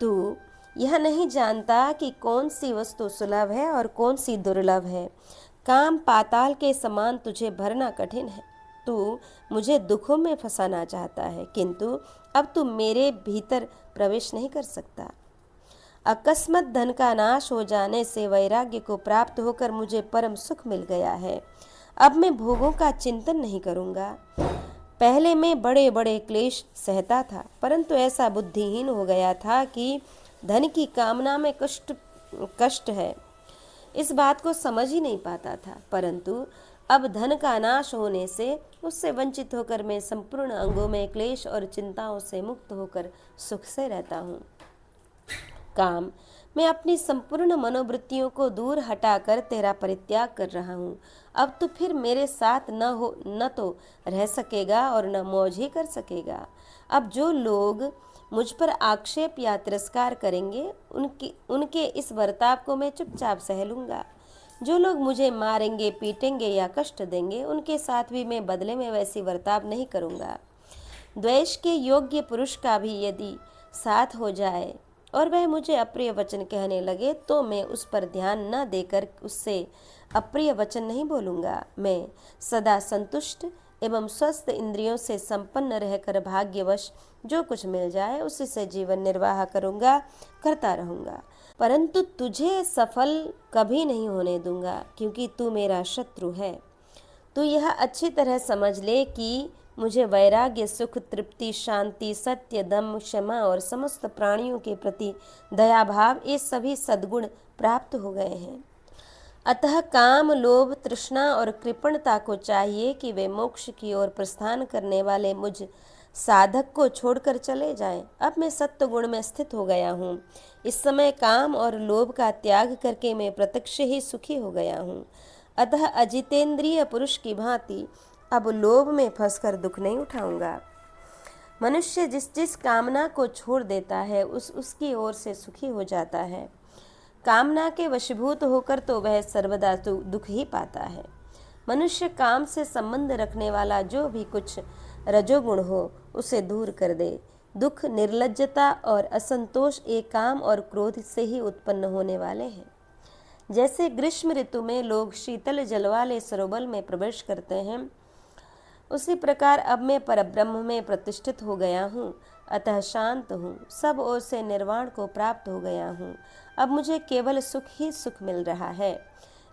तू यह नहीं जानता कि कौन सी वस्तु सुलभ है और कौन सी दुर्लभ है। काम पाताल के समान तुझे भरना कठिन है। तू मुझे दुखों में फंसाना चाहता है, किंतु अब तू मेरे भीतर प्रवेश नहीं कर सकता। अकस्मात धन का नाश हो जाने से वैराग्य को प्राप्त होकर मुझे परम सुख मिल गया है। अब मैं भोगों का चिंतन नहीं करूँगा। पहले मैं बड़े बड़े क्लेश सहता था, परंतु ऐसा बुद्धिहीन हो गया था कि धन की कामना में कष्ट है, इस बात को समझ ही नहीं पाता था। परंतु अब धन का नाश होने से उससे वंचित होकर मैं संपूर्ण अंगों में क्लेश और चिंताओं से मुक्त होकर सुख से रहता हूँ। काम मैं अपनी संपूर्ण मनोवृत्तियों को दूर हटाकर तेरा परित्याग कर रहा हूँ। अब तो फिर मेरे साथ न तो रह सकेगा और न मौज ही कर सकेगा। अब जो लोग मुझ पर आक्षेप या तिरस्कार करेंगे उनके इस बर्ताव को मैं चुपचाप सह लूँगा। जो लोग मुझे मारेंगे पीटेंगे या कष्ट देंगे उनके साथ भी मैं बदले में वैसी बर्ताव नहीं करूँगा। द्वेष के योग्य पुरुष का भी यदि साथ हो जाए और वह मुझे अप्रिय वचन कहने लगे तो मैं उस पर ध्यान न देकर उससे अप्रिय वचन नहीं बोलूँगा। मैं सदा संतुष्ट एवं स्वस्थ इंद्रियों से संपन्न रहकर भाग्यवश जो कुछ मिल जाए उसी से जीवन निर्वाह करूंगा, करता रहूंगा, परंतु तुझे सफल कभी नहीं होने दूंगा, क्योंकि तू मेरा शत्रु है। तू यह अच्छी तरह समझ ले कि मुझे वैराग्य, सुख, तृप्ति, शांति, सत्य, दम, क्षमा और समस्त प्राणियों के प्रति दया भाव, ये सभी सद्गुण प्राप्त हो गए हैं। अतः काम, लोभ, तृष्णा और कृपणता को चाहिए कि वे मोक्ष की ओर प्रस्थान करने वाले मुझ साधक को छोड़कर चले जाएं। अब मैं सत्व गुण में स्थित हो गया हूँ। इस समय काम और लोभ का त्याग करके मैं प्रत्यक्ष ही सुखी हो गया हूँ। अतः अजितेंद्रिय पुरुष की भांति अब लोभ में फंसकर दुख नहीं उठाऊंगा। मनुष्य जिस जिस कामना को छोड़ देता है उसकी ओर से सुखी हो जाता है। कामना के वशीभूत होकर तो वह सर्वदा दुख ही पाता है। मनुष्य काम से संबंध रखने वाला जो भी कुछ रजोगुण हो उसे दूर कर दे। दुख, निर्लज्जता और असंतोष एक काम और क्रोध से ही उत्पन्न होने वाले हैं। जैसे ग्रीष्म ऋतु में लोग शीतल जल वाले सरोवर में प्रवेश करते हैं, उसी प्रकार अब मैं परब्रह्म में प्रतिष्ठित हो गया हूँ। अतः शांत हूँ, सब ओर से निर्वाण को प्राप्त हो गया हूँ। अब मुझे केवल सुख ही सुख मिल रहा है।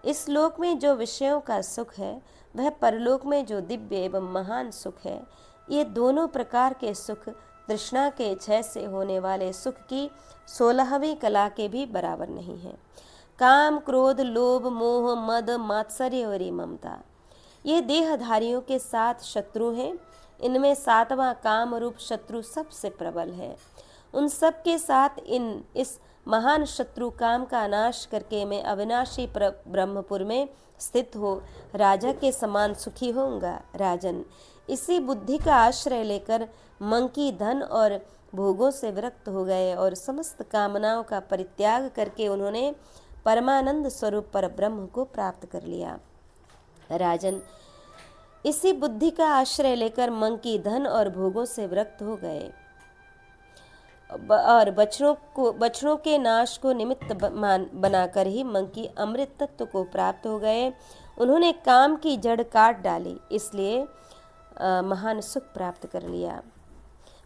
इस लोक में जो विषयों का सुख है वह परलोक में जो दिव्य एवं महान सुख है, ये दोनों प्रकार के सुख तृष्णा के क्षय से होने वाले सुख की 16वीं कला के भी बराबर नहीं है। काम, क्रोध, लोभ, मोह, मद, मात्सर्य और ममता, ये देहधारियों के 7 शत्रु हैं। इनमें 7वां काम रूप शत्रु सबसे प्रबल है। उन सब के साथ इस महान शत्रु काम का नाश करके मैं अविनाशी ब्रह्मपुर में स्थित हो राजा के समान सुखी होऊंगा। राजन, इसी बुद्धि का आश्रय लेकर मंकी धन और भोगों से विरक्त हो गए और समस्त कामनाओं का परित्याग करके उन्होंने परमानंद स्वरूप पर ब्रह्म को प्राप्त कर लिया। राजन, इसी बुद्धि का आश्रय लेकर मंकी धन और भोगों से विरक्त हो गए और बछड़ों के नाश को निमित्त बनाकर ही मंकी अमृत तत्व को प्राप्त हो गए। उन्होंने काम की जड़ काट डाली, इसलिए महान सुख प्राप्त कर लिया।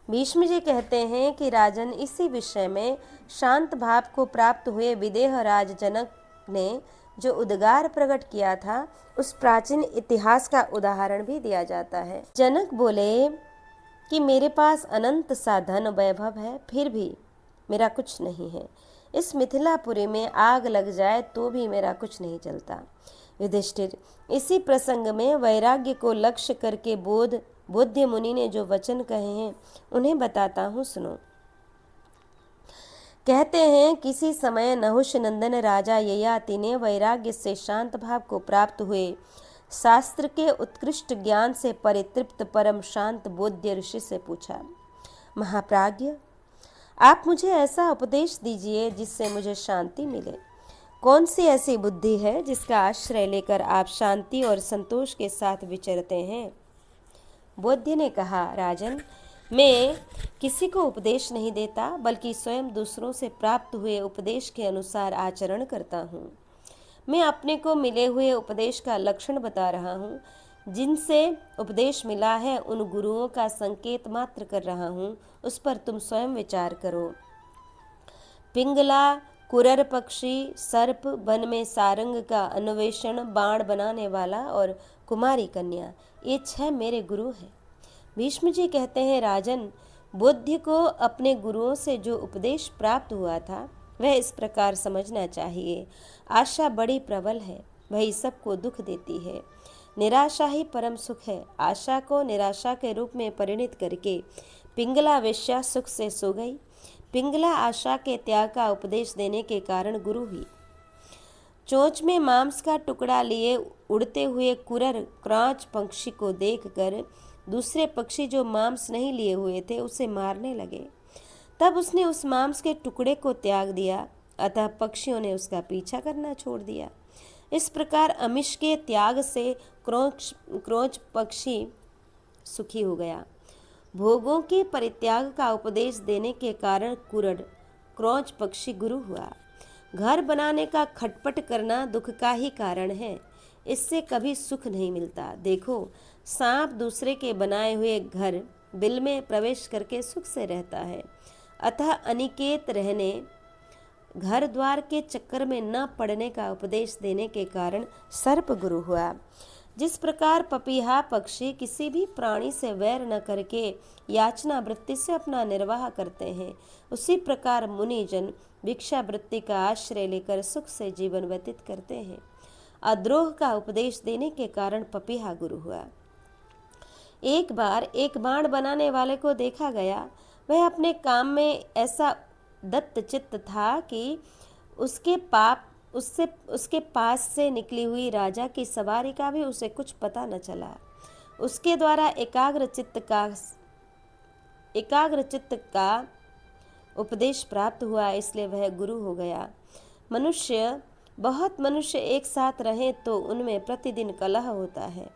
भीष्म जी कहते हैं कि राजन, इसी विषय में शांत भाव को प्राप्त हुए विदेह राज जनक ने जो उद्गार प्रकट किया था, उस प्राचीन इतिहास का उदाहरण भी दिया जाता है। जनक बोले कि मेरे पास अनंत सा धन वैभव है, फिर भी मेरा कुछ नहीं है। इस मिथिलापुरी में आग लग जाए तो भी मेरा कुछ नहीं चलता। युधिष्ठिर, इसी प्रसंग में वैराग्य को लक्ष्य करके बोध्य मुनि ने जो वचन कहे हैं उन्हें बताता हूँ, सुनो। कहते हैं, किसी समय नहुष नंदन राजा ययाति ने वैराग्य से शांत भाव को प्राप्त हुए शास्त्र के उत्कृष्ट ज्ञान से परितृप्त परम शांत बोध्य ऋषि से पूछा, महाप्राज्ञ, आप मुझे ऐसा उपदेश दीजिए जिससे मुझे शांति मिले। कौन सी ऐसी बुद्धि है जिसका आश्रय लेकर आप शांति और संतोष के साथ विचरते हैं? बोध्य ने कहा, राजन, मैं किसी को उपदेश नहीं देता, बल्कि स्वयं दूसरों से प्राप्त हुए उपदेश के अनुसार आचरण करता हूँ। मैं अपने को मिले हुए उपदेश का लक्षण बता रहा हूँ। जिनसे उपदेश मिला है उन गुरुओं का संकेत मात्र कर रहा हूँ, उस पर तुम स्वयं विचार करो। पिंगला, कुरर पक्षी, सर्प, वन में सारंग का अन्वेषण, बाण बनाने वाला और कुमारी कन्या, ये 6 मेरे गुरु हैं। भीष्म जी कहते हैं, राजन, बुद्ध को अपने गुरुओं से जो उपदेश प्राप्त हुआ था वह इस प्रकार समझना चाहिए। आशा बड़ी प्रबल है, वही सबको दुख देती है। निराशा ही परम सुख है। आशा को निराशा के रूप में परिणित करके पिंगला वेश्या सुख से सो गई। पिंगला आशा के त्याग का उपदेश देने के कारण गुरु हुई। चोंच में मांस का टुकड़ा लिए उड़ते हुए कुरर क्रांच पक्षी को देखकर दूसरे पक्षी जो मांस नहीं लिए हुए थे उसे मारने लगे। तब उसने उस मांस के टुकड़े को त्याग दिया, अतः पक्षियों ने उसका पीछा करना छोड़ दिया। इस प्रकार अमिष के त्याग से क्रोच पक्षी सुखी हो गया। भोगों के परित्याग का उपदेश देने के कारण क्रोच पक्षी गुरु हुआ। घर बनाने का खटपट करना दुख का ही कारण है, इससे कभी सुख नहीं मिलता। देखो, सांप दूसरे के बनाए हुए घर बिल में प्रवेश करके सुख से रहता है। अतः अनिकेत रहने, घर द्वार के चक्कर में न पड़ने का उपदेश देने के कारण सर्प गुरु हुआ। जिस प्रकार पपीहा पक्षी किसी भी प्राणी से वैर न करके याचना वृत्ति से अपना निर्वाह करते हैं, उसी प्रकार मुनिजन भिक्षा वृत्ति का आश्रय लेकर सुख से जीवन व्यतीत करते हैं। अद्रोह का उपदेश देने के कारण पपीहा गुरु हुआ। एक बार एक बाण बनाने वाले को देखा गया। वह अपने काम में ऐसा दत्त चित्त था कि उसके पास से निकली हुई राजा की सवारी का भी उसे कुछ पता न चला। उसके द्वारा एकाग्र चित्त का उपदेश प्राप्त हुआ, इसलिए वह गुरु हो गया। बहुत मनुष्य एक साथ रहें तो उनमें प्रतिदिन कलह होता है,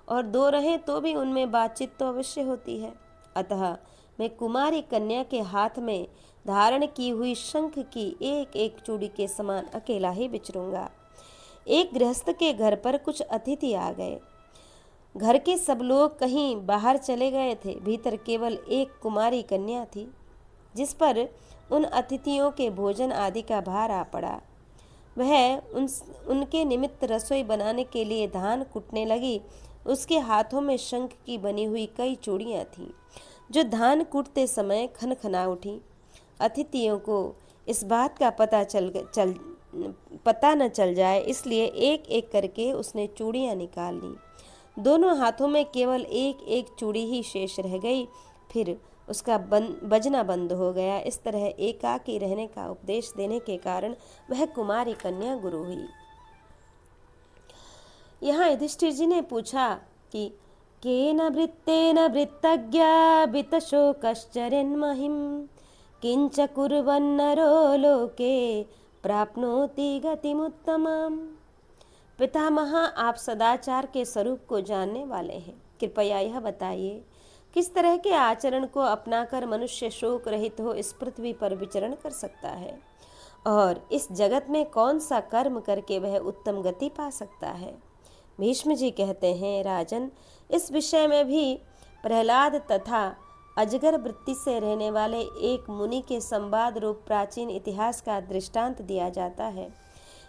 और दो रहें तो भी उनमें बातचीत तो अवश्य होती है। अतः मैं कुमारी कन्या के हाथ में धारण की हुई शंख की एक एक चूड़ी के समान अकेला ही विचरूंगा। एक गृहस्थ के घर पर कुछ अतिथि आ गए। घर के सब लोग कहीं बाहर चले गए थे। भीतर केवल एक कुमारी कन्या थी, जिस पर उन अतिथियों के भोजन आदि का भार आ पड़ा। वह उनके निमित्त रसोई बनाने के लिए धान कूटने लगी। उसके हाथों में शंख की बनी हुई कई चूड़ियाँ थीं, जो धान कूटते समय खनखना उठी। अतिथियों को इस बात का पता न चल जाए, इसलिए एक एक करके उसने चूड़ियाँ निकाल ली। दोनों हाथों में केवल एक एक चूड़ी ही शेष रह गई। फिर उसका बजना बंद हो गया। इस तरह एकाकी रहने का उपदेश देने के कारण वह कुमारी कन्या गुरु हुई। यहाँ युधिष्ठिर जी ने पूछा कि केन वृत्तेन वृत्तज्ञा वित्तशोकश्चरेन् महिं किंच कुर्वन्नरो लोके प्राप्नोति गतिमुत्तमम्। पितामह, आप सदाचार के स्वरूप को जानने वाले हैं, कृपया यह बताइए किस तरह के आचरण को अपनाकर मनुष्य शोक रहित हो इस पृथ्वी पर विचरण कर सकता है, और इस जगत में कौन सा कर्म करके वह उत्तम गति पा सकता है। भीष्म जी कहते हैं, राजन, इस विषय में भी प्रहलाद तथा अजगर वृत्ति से रहने वाले एक मुनि के संवाद रूप प्राचीन इतिहास का दृष्टांत दिया जाता है।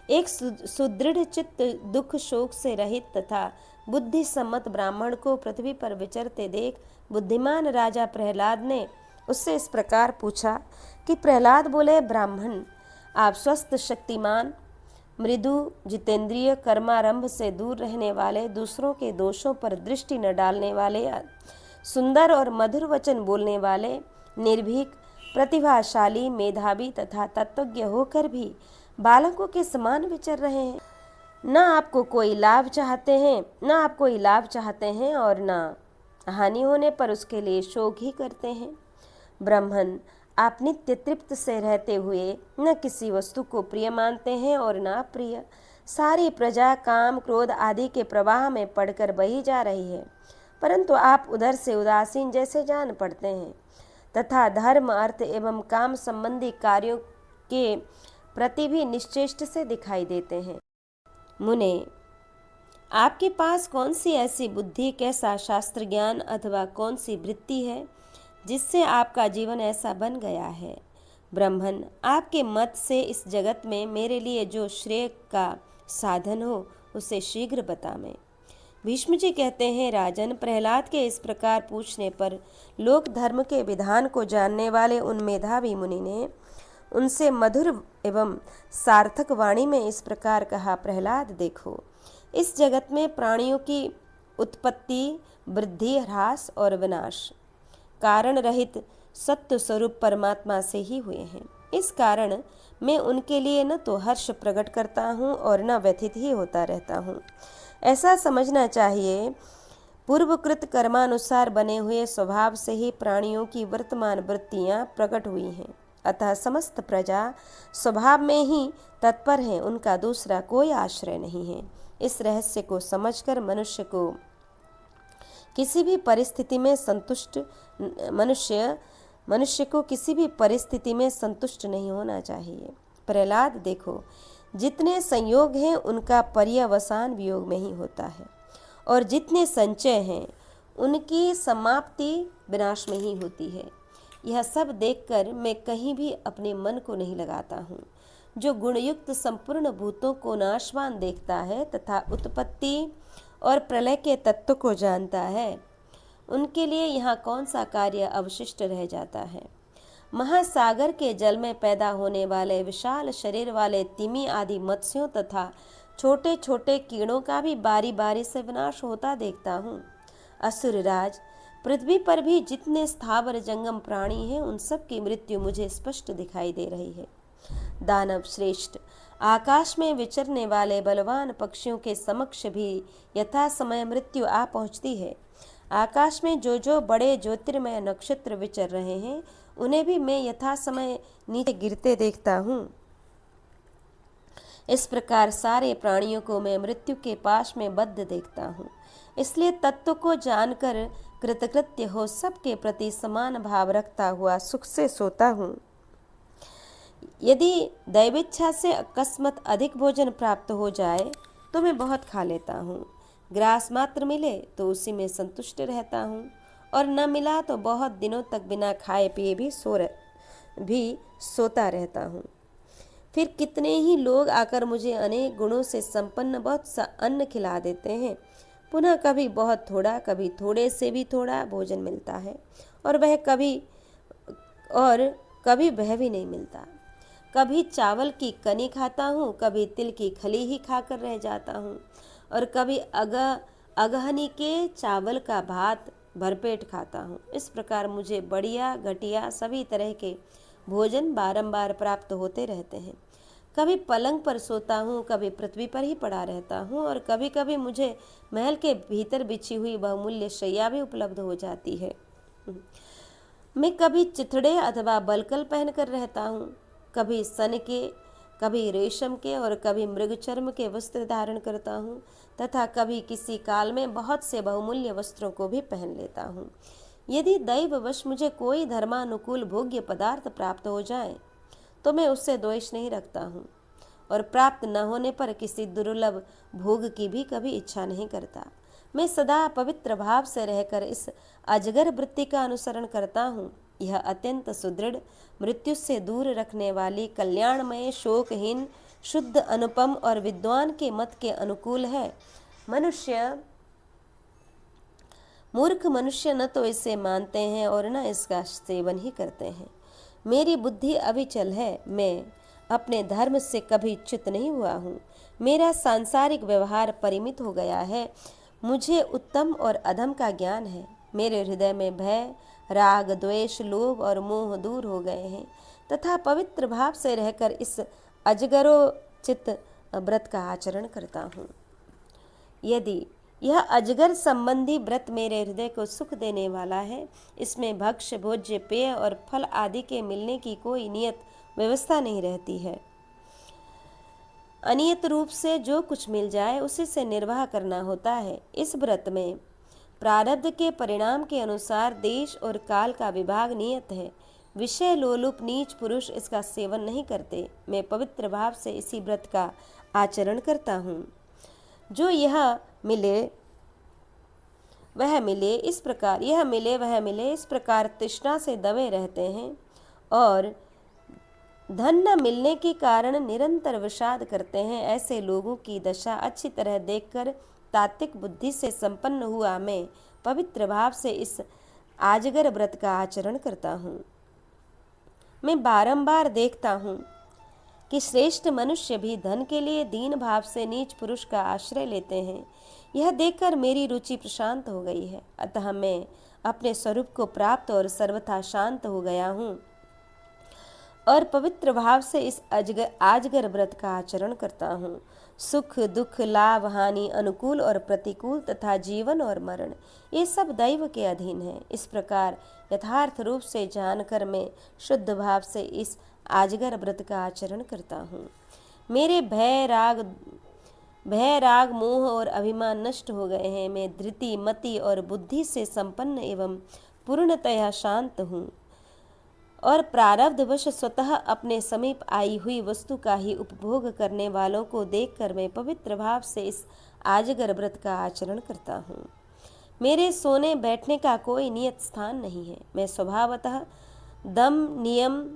एक सुदृढ़ चित्त दुख शोक से रहित तथा बुद्धि सम्मत ब्राह्मण को पृथ्वी पर विचरते देख बुद्धिमान राजा प्रहलाद ने उससे इस प्रकार पूछा कि प्रहलाद बोले, ब्राह्मण, आप स्वस्थ, शक्तिमान, मृदु, जितेंद्रिय, कर्मारंभ से दूर रहने वाले, दूसरों के दोषों पर दृष्टि न डालने वाले, सुंदर और मधुर वचन बोलने वाले, निर्भीक, प्रतिभाशाली, मेधावी तथा तत्वज्ञ होकर भी बालकों के समान विचर रहे हैं। न आपको कोई लाभ चाहते हैं और न हानि होने पर उसके लिए शोक ही करते हैं। ब्राह्मण, आप नित्य तृप्त से रहते हुए न किसी वस्तु को प्रिय मानते हैं और न अप्रिय। सारी प्रजा काम क्रोध आदि के प्रवाह में पड़कर बही जा रही है, परंतु आप उधर से उदासीन जैसे जान पड़ते हैं तथा धर्म, अर्थ एवं काम संबंधी कार्यों के प्रति भी निश्चेष्ट से दिखाई देते हैं। मुने, आपके पास कौन सी ऐसी बुद्धि, कैसा शास्त्र ज्ञान अथवा कौन सी वृत्ति है जिससे आपका जीवन ऐसा बन गया है? ब्राह्मण, आपके मत से इस जगत में मेरे लिए जो श्रेय का साधन हो उसे शीघ्र बताएं। भीष्म जी कहते हैं, राजन, प्रहलाद के इस प्रकार पूछने पर लोक धर्म के विधान को जानने वाले उन मेधावी मुनि ने उनसे मधुर एवं सार्थक वाणी में इस प्रकार कहा, प्रहलाद, देखो, इस जगत में प्राणियों की उत्पत्ति, वृद्धि, ह्रास और विनाश कारण रहित सत्य स्वरूप परमात्मा से ही हुए हैं। इस कारण मैं उनके लिए न तो हर्ष प्रकट करता हूँ और न व्यथित ही होता रहता हूँ। ऐसा समझना चाहिए, पूर्वकृत कर्मानुसार बने हुए स्वभाव से ही प्राणियों की वर्तमान वृत्तियाँ प्रकट हुई हैं। अतः समस्त प्रजा स्वभाव में ही तत्पर है, उनका दूसरा कोई आश्रय नहीं है। इस रहस्य को समझकर मनुष्य को किसी भी परिस्थिति में संतुष्ट नहीं होना चाहिए। प्रहलाद, देखो, जितने संयोग हैं उनका पर्यवसान वियोग में ही होता है, और जितने संचय हैं उनकी समाप्ति विनाश में ही होती है। यह सब देखकर मैं कहीं भी अपने मन को नहीं लगाता हूँ। जो गुणयुक्त संपूर्ण भूतों को नाशवान देखता है तथा उत्पत्ति और प्रलय के तत्व को जानता है, उनके लिए यहाँ कौन सा कार्य अवशिष्ट रह जाता है। महासागर के जल में पैदा होने वाले विशाल शरीर वाले तिमी आदि मत्स्यों तथा छोटे छोटे कीड़ों का भी बारी बारी से विनाश होता देखता हूँ। असुरराज, पृथ्वी पर भी जितने स्थावर जंगम प्राणी हैं उन सब की मृत्यु मुझे स्पष्ट दिखाई दे रही है। दानव श्रेष्ठ, आकाश में विचरने वाले बलवान पक्षियों के समक्ष भी यथा समय मृत्यु आ पहुँचती है। आकाश में जो जो बड़े ज्योतिर्मय नक्षत्र विचर रहे हैं उन्हें भी मैं यथा समय नीचे गिरते देखता हूँ। इस प्रकार सारे प्राणियों को मैं मृत्यु के पाश में बद्ध देखता हूँ। इसलिए तत्व को जानकर कृतकृत्य हो सबके प्रति समान भाव रखता हुआ सुख से सोता हूँ। यदि दैवेच्छा से अकस्मात अधिक भोजन प्राप्त हो जाए तो मैं बहुत खा लेता हूँ। ग्रास मात्र मिले तो उसी में संतुष्ट रहता हूँ, और न मिला तो बहुत दिनों तक बिना खाए पिए भी सोता रहता हूँ। फिर कितने ही लोग आकर मुझे अनेक गुणों से संपन्न बहुत सा अन्न खिला देते हैं। पुनः कभी बहुत थोड़ा, कभी थोड़े से भी थोड़ा भोजन मिलता है, और कभी वह भी नहीं मिलता। कभी चावल की कनी खाता हूँ, कभी तिल की खली ही खाकर रह जाता हूँ, और कभी अगहनी के चावल का भात भरपेट खाता हूँ। इस प्रकार मुझे बढ़िया घटिया सभी तरह के भोजन बारंबार प्राप्त होते रहते हैं। कभी पलंग पर सोता हूँ, कभी पृथ्वी पर ही पड़ा रहता हूँ, और कभी कभी मुझे महल के भीतर बिछी हुई बहुमूल्य शैया भी उपलब्ध हो जाती है। मैं कभी चिथड़े अथवा बलकल पहनकर रहता हूँ, कभी सन के, कभी रेशम के और कभी मृगचर्म के वस्त्र धारण करता हूँ, तथा कभी किसी काल में बहुत से बहुमूल्य वस्त्रों को भी पहन लेता हूँ। यदि दैववश मुझे कोई धर्मानुकूल भोग्य पदार्थ प्राप्त हो जाए तो मैं उससे द्वेष नहीं रखता हूँ, और प्राप्त न होने पर किसी दुर्लभ भोग की भी कभी इच्छा नहीं करता। मैं सदा पवित्र भाव से रहकर इस अजगर वृत्ति का अनुसरण करता हूँ। यह अत्यंत सुदृढ़, मृत्यु से दूर रखने वाली, कल्याणमय, शोकहीन, शुद्ध, अनुपम और विद्वान के मत के अनुकूल है। मूर्ख मनुष्य न तो इसे मानते हैं और न इसका सेवन ही करते हैं। मेरी बुद्धि अविचल है, मैं अपने धर्म से कभी च्युत नहीं हुआ हूँ। मेरा सांसारिक व्यवहार परिमित हो गया है। मुझे उत्तम और अधम का ज्ञान है। मेरे हृदय में भय, राग, द्वेष, लोभ और मोह दूर हो गए हैं, तथा पवित्र भाव से रहकर इस अजगरोचित व्रत का आचरण करता हूँ। यदि यह अजगर संबंधी व्रत मेरे हृदय को सुख देने वाला है, इसमें भक्ष्य, भोज्य, पेय और फल आदि के मिलने की कोई नियत व्यवस्था नहीं रहती है। अनियत रूप से जो कुछ मिल जाए उसी से निर्वाह करना होता है। इस व्रत में प्रारब्ध के परिणाम के अनुसार देश और काल का विभाग नियत है। विषय लोलुप नीच पुरुष इसका सेवन नहीं करते। मैं पवित्र भाव से इसी व्रत का आचरण करता हूँ। जो यह मिले वह मिले इस प्रकार तृष्णा से दबे रहते हैं, और धन न मिलने के कारण निरंतर विषाद करते हैं। ऐसे लोगों की दशा अच्छी तरह देखकर तात्विक बुद्धि से संपन्न हुआ मैं पवित्र भाव से इस आजगर व्रत का आचरण करता हूँ। मैं बारंबार देखता हूँ कि श्रेष्ठ मनुष्य भी धन के लिए दीन भाव से नीच पुरुष का आश्रय लेते हैं। यह देखकर मेरी रुचि प्रशांत हो गई है, अतः मैं अपने स्वरूप को प्राप्त और सर्वथा शांत हो गया हूँ, और पवित्र भाव से इस आजगर व्रत का आचरण करता हूँ। सुख, दुख, लाभ, हानि, अनुकूल और प्रतिकूल तथा जीवन और मरण, ये सब दैव के अधीन है। इस प्रकार यथार्थ रूप से जानकर मैं शुद्ध भाव से इस आजगर व्रत का आचरण करता हूँ। मेरे भय, राग, मोह और अभिमान नष्ट हो गए हैं। मैं धृति, मति और बुद्धि से संपन्न एवं पूर्णतया शांत हूँ, और प्रारब्धवश स्वतः अपने समीप आई हुई वस्तु का ही उपभोग करने वालों को देखकर मैं पवित्र भाव से इस आजगर व्रत का आचरण करता हूँ। मेरे सोने बैठने का कोई नियत स्थान नहीं है। मैं स्वभावतः दम, नियम,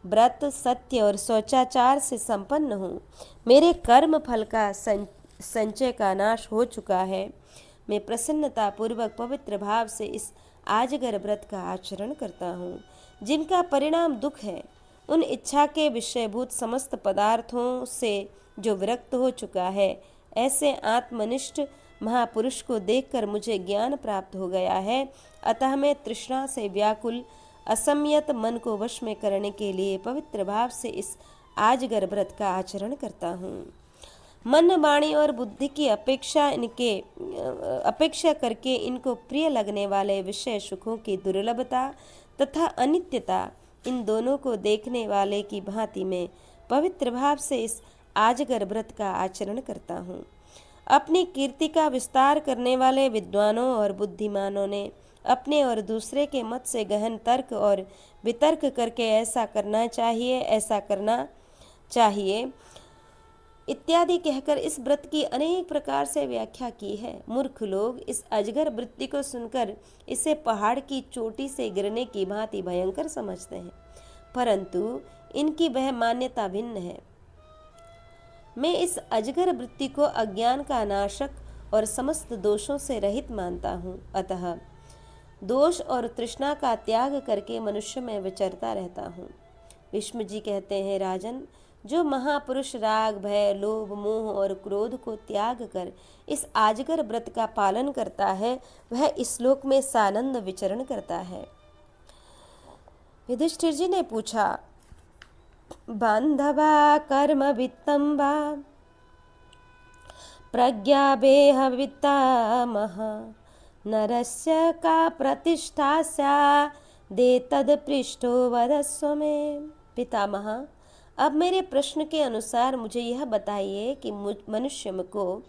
व्रत, सत्य और शौचाचार से संपन्न हूँ। मेरे कर्म फल का संचय का नाश हो चुका है। मैं प्रसन्नता पूर्वक पवित्र भाव से इस आजगर व्रत का आचरण करता हूँ, जिनका परिणाम दुख है। उन इच्छा के विषयभूत समस्त पदार्थों से जो विरक्त हो चुका है, ऐसे आत्मनिष्ठ महापुरुष को देखकर मुझे ज्ञान प्राप्त हो गया है। अतः मैं तृष्णा से व्याकुल असंयत मन को वश में करने के लिए पवित्र भाव से इस आजगर व्रत का आचरण करता हूँ। मन, वाणी और बुद्धि की अपेक्षा करके इनको प्रिय लगने वाले विषय सुखों की दुर्लभता तथा अनित्यता, इन दोनों को देखने वाले की भांति में पवित्र भाव से इस आजगर व्रत का आचरण करता हूँ। अपनी कीर्ति का विस्तार करने वाले विद्वानों और बुद्धिमानों ने अपने और दूसरे के मत से गहन तर्क और वितर्क करके ऐसा करना चाहिए इत्यादि कहकर इस व्रत की अनेक प्रकार से व्याख्या की है। मूर्ख लोग इस अजगर वृत्ति को सुनकर इसे पहाड़ की चोटी से गिरने की भांति भयंकर समझते हैं, परंतु इनकी वह मान्यता भिन्न है। मैं इस अजगर वृत्ति को अज्ञान का नाशक और समस्त दोषों से रहित मानता हूँ। अतः दोष और तृष्णा का त्याग करके मनुष्य में विचरता रहता हूँ। विष्णु जी कहते हैं, राजन, जो महापुरुष राग, भय, लोभ, मोह और क्रोध को त्याग कर इस आजगर व्रत का पालन करता है, वह इस लोक में सानंद विचरण करता है। युधिष्ठिर जी ने पूछा, बांधवा कर्म वित्तम वा प्रज्ञा बेह वित्तामह नरस्य का प्रतिष्ठा स्यादे तद पृष्ठो वदस्व में। पितामह, अब मेरे प्रश्न के अनुसार मुझे यह बताइए कि मनुष्य को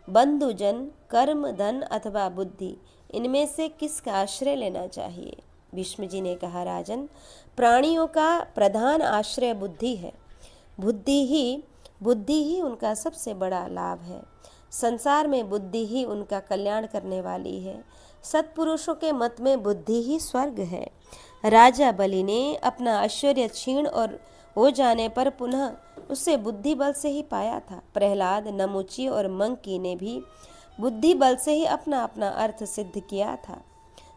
बंधुजन, कर्म, धन अथवा बुद्धि, इनमें से किसका आश्रय लेना चाहिए। भीष्म जी ने कहा, राजन, प्राणियों का प्रधान आश्रय बुद्धि है। बुद्धि ही उनका सबसे बड़ा लाभ है। संसार में बुद्धि ही उनका कल्याण करने वाली है। सत्पुरुषों के मत में बुद्धि ही स्वर्ग है। राजा बलि ने अपना ऐश्वर्य क्षीण और हो जाने पर पुनः उसे बुद्धि बल से ही पाया था। प्रहलाद, नमुची और मंकी ने भी बुद्धि बल से ही अपना अपना अर्थ सिद्ध किया था।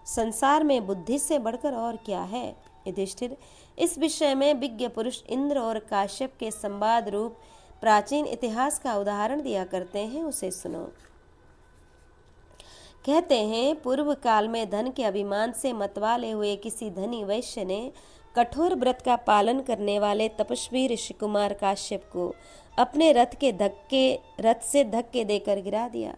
संसार में बुद्धि से बढ़कर और क्या है। युधिष्ठिर, इस विषय में विज्ञ पुरुष इंद्र और काश्यप के संवाद रूप प्राचीन इतिहास का उदाहरण दिया करते हैं, उसे सुनो। कहते हैं, पूर्व काल में धन के अभिमान से मतवाले हुए किसी धनी वैश्य ने कठोर व्रत का पालन करने वाले तपस्वी ऋषि कुमार काश्यप को अपने रथ से धक्के देकर गिरा दिया।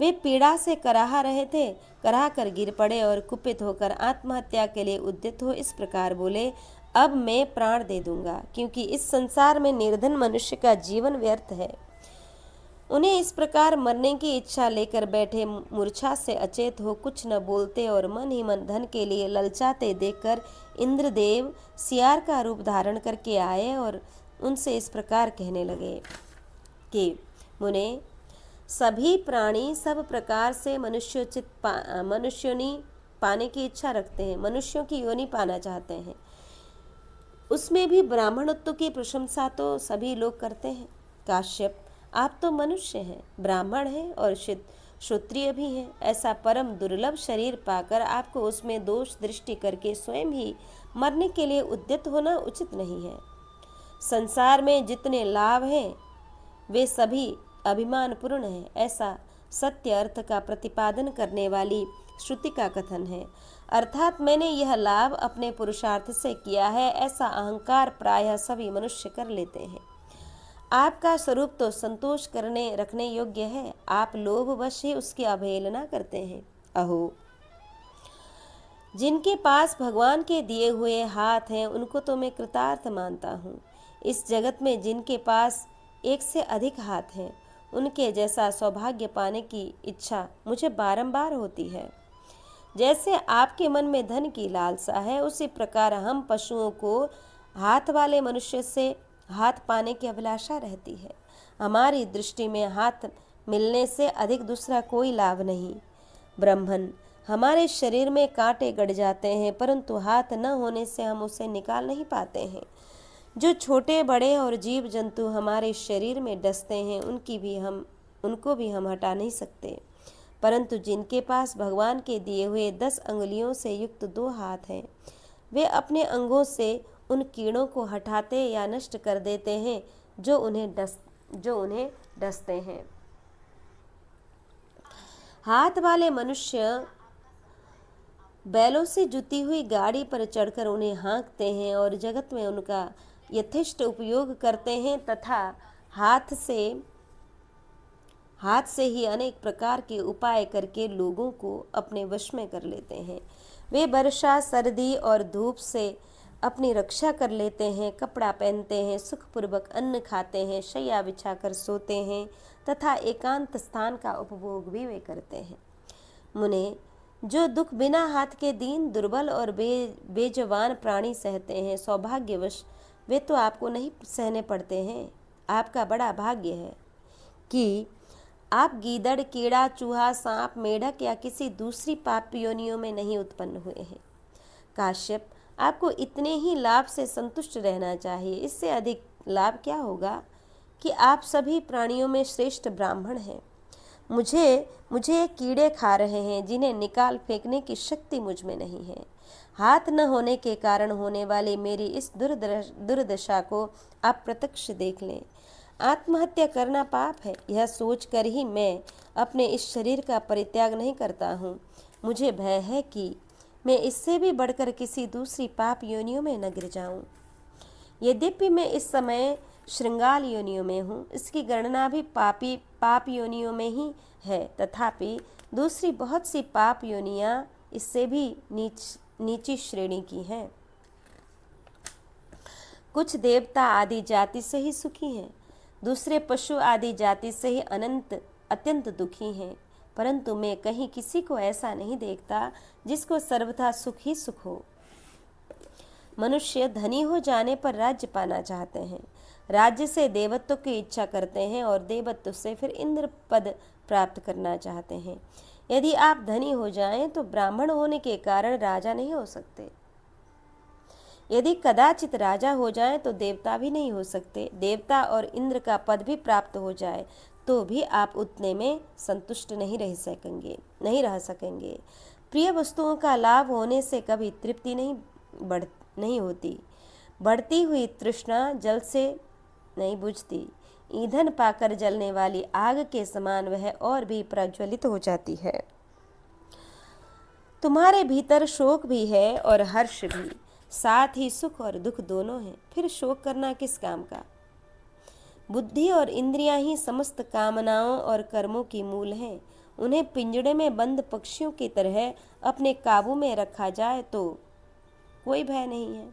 वे पीड़ा से कराह रहे थे, कराह कर गिर पड़े और कुपित होकर आत्महत्या के लिए उद्यत हो इस प्रकार बोले, अब मैं प्राण दे दूंगा, क्योंकि इस संसार में निर्धन मनुष्य का जीवन व्यर्थ है। उन्हें इस प्रकार मरने की इच्छा लेकर बैठे मूर्छा से अचेत हो कुछ न बोलते और मन ही मन धन के लिए ललचाते देखकर इंद्रदेव सियार का रूप धारण करके आए और उनसे इस प्रकार कहने लगे कि मुने, सभी प्राणी सब प्रकार से मनुष्योनी पाने की इच्छा रखते हैं, मनुष्यों की योनि पाना चाहते हैं। उसमें भी ब्राह्मणत्व की प्रशंसा तो सभी लोग करते हैं। काश्यप, आप तो मनुष्य हैं, ब्राह्मण हैं और क्षत्रिय भी हैं। ऐसा परम दुर्लभ शरीर पाकर आपको उसमें दोष दृष्टि करके स्वयं ही मरने के लिए उद्यत होना उचित नहीं है। संसार में जितने लाभ हैं वे सभी अभिमानपूर्ण हैं, ऐसा सत्य अर्थ का प्रतिपादन करने वाली श्रुति का कथन है। अर्थात मैंने यह लाभ अपने पुरुषार्थ से किया है, ऐसा अहंकार प्रायः सभी मनुष्य कर लेते हैं। आपका स्वरूप तो संतोष रखने योग्य है, आप लोभवश ही उसकी अवहेलना करते हैं। अहो, जिनके पास भगवान के दिए हुए हाथ हैं उनको तो मैं कृतार्थ मानता हूँ। इस जगत में जिनके पास एक से अधिक हाथ हैं उनके जैसा सौभाग्य पाने की इच्छा मुझे बारंबार होती है। जैसे आपके मन में धन की लालसा है, उसी प्रकार हम पशुओं को हाथ वाले मनुष्य से हाथ पाने की अभिलाषा रहती है। हमारी दृष्टि में हाथ मिलने से अधिक दूसरा कोई लाभ नहीं। ब्रह्मन, हमारे शरीर में कांटे गड़ जाते हैं, परंतु हाथ न होने से हम उसे निकाल नहीं पाते हैं। जो छोटे बड़े और जीव जंतु हमारे शरीर में डसते हैं, उनको भी हम हटा नहीं सकते, परंतु जिनके पास भगवान के दिए हुए 10 अंगुलियों से युक्त 2 हाथ हैं, वे अपने अंगों से उन कीड़ों को हटाते या नष्ट कर देते हैं जो उन्हें डसते हैं। हाथ वाले मनुष्य बैलों से जुती हुई गाड़ी पर चढ़कर उन्हें हाँकते हैं और जगत में उनका यथेष्ट उपयोग करते हैं तथा हाथ से ही अनेक प्रकार के उपाय करके लोगों को अपने वश में कर लेते हैं। वे वर्षा, सर्दी और धूप से अपनी रक्षा कर लेते हैं, कपड़ा पहनते हैं, सुखपूर्वक अन्न खाते हैं, शैया बिछाकर सोते हैं तथा एकांत स्थान का उपभोग भी वे करते हैं। मुने, जो दुख बिना हाथ के दीन, दुर्बल और बेजवान प्राणी सहते हैं, सौभाग्यवश वे तो आपको नहीं सहने पड़ते हैं। आपका बड़ा भाग्य है कि आप गीदड़, कीड़ा, चूहा, सांप, मेढक या किसी दूसरी पाप योनियों में नहीं उत्पन्न हुए हैं। काश्यप, आपको इतने ही लाभ से संतुष्ट रहना चाहिए। इससे अधिक लाभ क्या होगा कि आप सभी प्राणियों में श्रेष्ठ ब्राह्मण हैं। मुझे कीड़े खा रहे हैं जिन्हें निकाल फेंकने की शक्ति मुझ में नहीं है। हाथ न होने के कारण होने वाली मेरी इस दुर्दशा को आप प्रत्यक्ष देख लें। आत्महत्या करना पाप है, यह सोचकर ही मैं अपने इस शरीर का परित्याग नहीं करता हूँ। मुझे भय है कि मैं इससे भी बढ़कर किसी दूसरी पाप योनियों में न गिर जाऊं। यद्यपि मैं इस समय श्रृंगाल योनियों में हूँ, इसकी गणना भी पाप योनियों में ही है, तथापि दूसरी बहुत सी पाप योनियाँ इससे भी नीची श्रेणी की हैं। कुछ देवता आदि जाति से ही सुखी हैं, दूसरे पशु आदि जाति से ही अत्यंत दुखी हैं, परंतु मैं कहीं किसी को ऐसा नहीं देखता जिसको सर्वथा सुख ही सुख हो। मनुष्य धनी हो जाने पर राज्य पाना चाहते हैं, राज्य से देवत्व की इच्छा करते हैं और देवत्व से फिर इंद्र पद प्राप्त करना चाहते हैं। यदि आप धनी हो जाएं तो ब्राह्मण होने के कारण राजा नहीं हो सकते। यदि कदाचित राजा हो जाएं तो देवता भी नहीं हो सकते। देवता और इंद्र का पद भी प्राप्त हो जाए तो भी आप उतने में संतुष्ट नहीं रह सकेंगे। प्रिय वस्तुओं का लाभ होने से कभी तृप्ति नहीं होती। बढ़ती हुई तृष्णा जल से नहीं बुझती। ईंधन पाकर जलने वाली आग के समान वह और भी प्रज्वलित हो जाती है। तुम्हारे भीतर शोक भी है और हर्ष भी, साथ ही सुख और दुख दोनों हैं, फिर शोक करना किस काम का। बुद्धि और इंद्रियां ही समस्त कामनाओं और कर्मों की मूल हैं। उन्हें पिंजड़े में बंद पक्षियों की तरह अपने काबू में रखा जाए तो कोई भय नहीं है।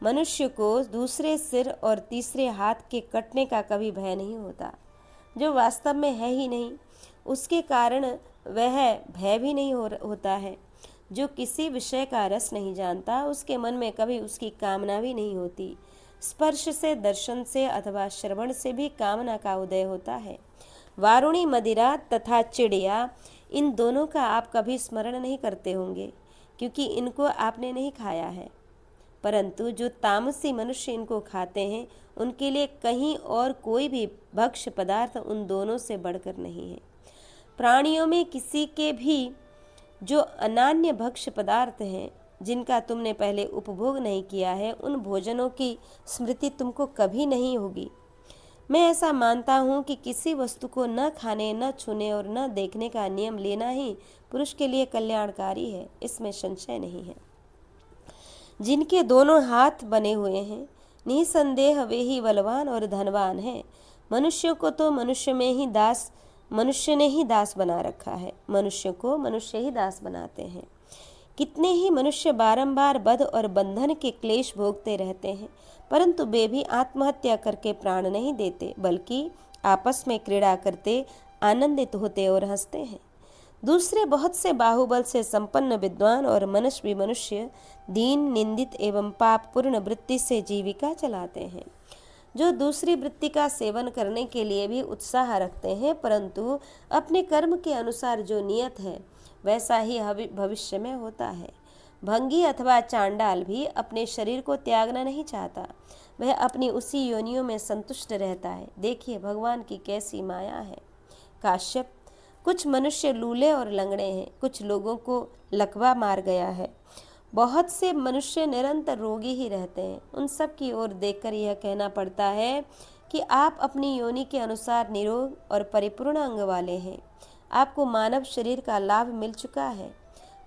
मनुष्य को दूसरे सिर और तीसरे हाथ के कटने का कभी भय नहीं होता, जो वास्तव में है ही नहीं। उसके कारण वह भय भी नहीं होता है। जो किसी विषय का रस नहीं जानता, उसके मन में कभी उसकी कामना भी नहीं होती। स्पर्श से, दर्शन से अथवा श्रवण से भी कामना का उदय होता है। वारुणी मदिरा तथा चिड़िया, इन दोनों का आप कभी स्मरण नहीं करते होंगे, क्योंकि इनको आपने नहीं खाया है। परंतु जो तामसी मनुष्य इनको खाते हैं, उनके लिए कहीं और कोई भी भक्ष्य पदार्थ उन दोनों से बढ़कर नहीं है। प्राणियों में किसी के भी जो अनान्य भक्ष्य पदार्थ हैं, जिनका तुमने पहले उपभोग नहीं किया है, उन भोजनों की स्मृति तुमको कभी नहीं होगी। मैं ऐसा मानता हूँ कि किसी वस्तु को न खाने, न छूने और न देखने का नियम लेना ही पुरुष के लिए कल्याणकारी है, इसमें संशय नहीं है। जिनके दोनों हाथ बने हुए हैं, निसंदेह वे ही बलवान और धनवान हैं। मनुष्य को तो मनुष्य ने ही दास बना रखा है। मनुष्य को मनुष्य ही दास बनाते हैं। कितने ही मनुष्य बारंबार बध और बंधन के क्लेश भोगते रहते हैं, परंतु वे भी आत्महत्या करके प्राण नहीं देते, बल्कि आपस में क्रीड़ा करते आनंदित होते और हंसते हैं। दूसरे बहुत से बाहुबल से संपन्न विद्वान और मनस्वी मनुष्य दीन, निंदित एवं पापपूर्ण वृत्ति से जीविका चलाते हैं, जो दूसरी वृत्ति का सेवन करने के लिए भी उत्साह रखते हैं, परंतु अपने कर्म के अनुसार जो नियत है वैसा ही भविष्य में होता है। भंगी अथवा चांडाल भी अपने शरीर को त्यागना नहीं चाहता, वह अपनी उसी योनियों में संतुष्ट रहता है। देखिए भगवान की कैसी माया है। काश्यप, कुछ मनुष्य लूले और लंगड़े हैं, कुछ लोगों को लकवा मार गया है, बहुत से मनुष्य निरंतर रोगी ही रहते हैं। उन सब की ओर देखकर यह कहना पड़ता है कि आप अपनी योनि के अनुसार निरोग और परिपूर्ण अंग वाले हैं, आपको मानव शरीर का लाभ मिल चुका है।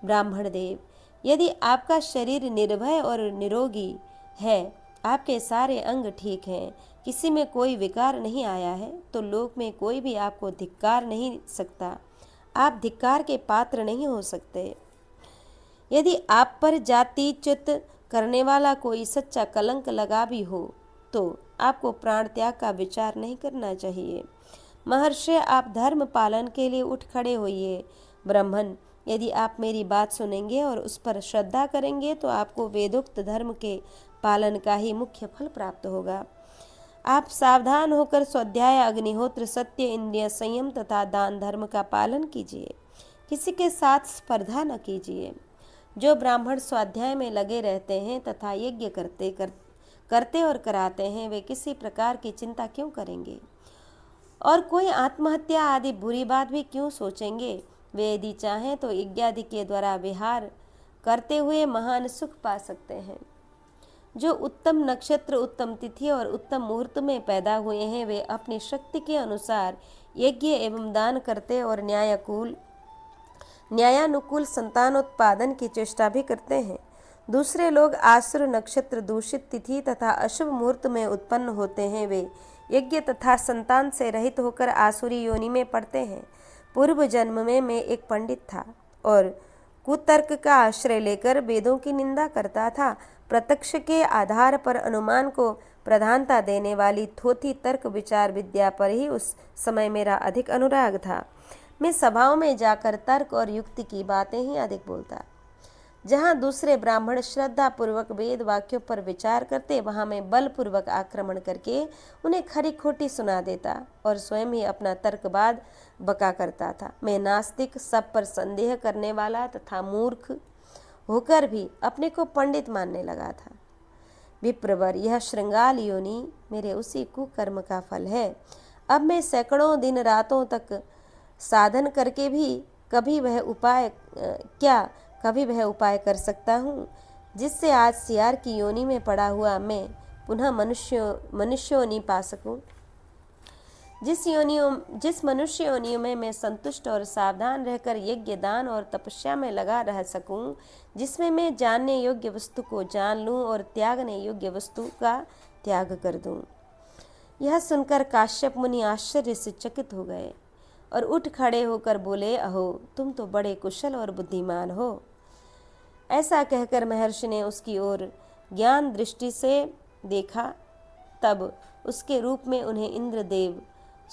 ब्राह्मण देव, यदि आपका शरीर निर्भय और निरोगी है, आपके सारे अंग ठीक हैं, किसी में कोई विकार नहीं आया है, तो लोक में कोई भी आपको धिक्कार नहीं सकता, आप धिक्कार के पात्र नहीं हो सकते। यदि आप पर जातिच्युत करने वाला कोई सच्चा कलंक लगा भी हो तो आपको प्राण त्याग का विचार नहीं करना चाहिए। महर्षि, आप धर्म पालन के लिए उठ खड़े होइए। ब्राह्मण, यदि आप मेरी बात सुनेंगे और उस पर श्रद्धा करेंगे तो आपको वेदोक्त धर्म के पालन का ही मुख्य फल प्राप्त होगा। आप सावधान होकर स्वाध्याय, अग्निहोत्र, सत्य, इंद्रिय संयम तथा दान धर्म का पालन कीजिए। किसी के साथ स्पर्धा न कीजिए। जो ब्राह्मण स्वाध्याय में लगे रहते हैं तथा यज्ञ करते और कराते हैं, वे किसी प्रकार की चिंता क्यों करेंगे और कोई आत्महत्या आदि बुरी बात भी क्यों सोचेंगे। वे यदि चाहें तो यज्ञादि के द्वारा विहार करते हुए महान सुख पा सकते हैं। जो उत्तम नक्षत्र, उत्तम तिथि और उत्तम मुहूर्त में पैदा हुए हैं, वे अपनी शक्ति के अनुसार यज्ञ एवं दान करते और न्यायानुकूल संतानोत्पादन की चेष्टा भी करते हैं। दूसरे लोग आश्र नक्षत्र, दूषित तिथि तथा अशुभ मुहूर्त में उत्पन्न होते हैं, वे यज्ञ तथा संतान से रहित होकर आसुरी योनि में पड़ते हैं। पूर्व जन्म में मैं एक पंडित था और कुतर्क का आश्रय लेकर वेदों की निंदा करता था। प्रत्यक्ष के आधार पर अनुमान को प्रधानता देने वाली थोथी तर्क विचार विद्या पर ही उस समय मेरा अधिक अनुराग था। मैं सभाओं में जाकर तर्क और युक्ति की बातें ही अधिक बोलता। जहाँ दूसरे ब्राह्मण श्रद्धा पूर्वक वेद वाक्यों पर विचार करते, वहाँ मैं बलपूर्वक आक्रमण करके उन्हें खरी खोटी सुना देता और स्वयं ही अपना तर्कवाद बका करता था। मैं नास्तिक, सब पर संदेह करने वाला तथा मूर्ख होकर भी अपने को पंडित मानने लगा था। विप्रवर, यह श्रृंगाल योनि मेरे उसी कुकर्म का फल है। अब मैं सैकड़ों दिन रातों तक साधन करके भी कभी वह उपाय कर सकता हूँ जिससे आज सियार की योनि में पड़ा हुआ मैं पुनः मनुष्य योनि पा सकूँ। जिस मनुष्य योनियों में मैं संतुष्ट और सावधान रहकर यज्ञ, दान और तपस्या में लगा रह सकूं, जिसमें मैं जानने योग्य वस्तु को जान लूं और त्यागने योग्य वस्तु का त्याग कर दूं। यह सुनकर काश्यप मुनि आश्चर्य से चकित हो गए और उठ खड़े होकर बोले, अहो, तुम तो बड़े कुशल और बुद्धिमान हो। ऐसा कहकर महर्षि ने उसकी ओर ज्ञान दृष्टि से देखा। तब उसके रूप में उन्हें इंद्रदेव,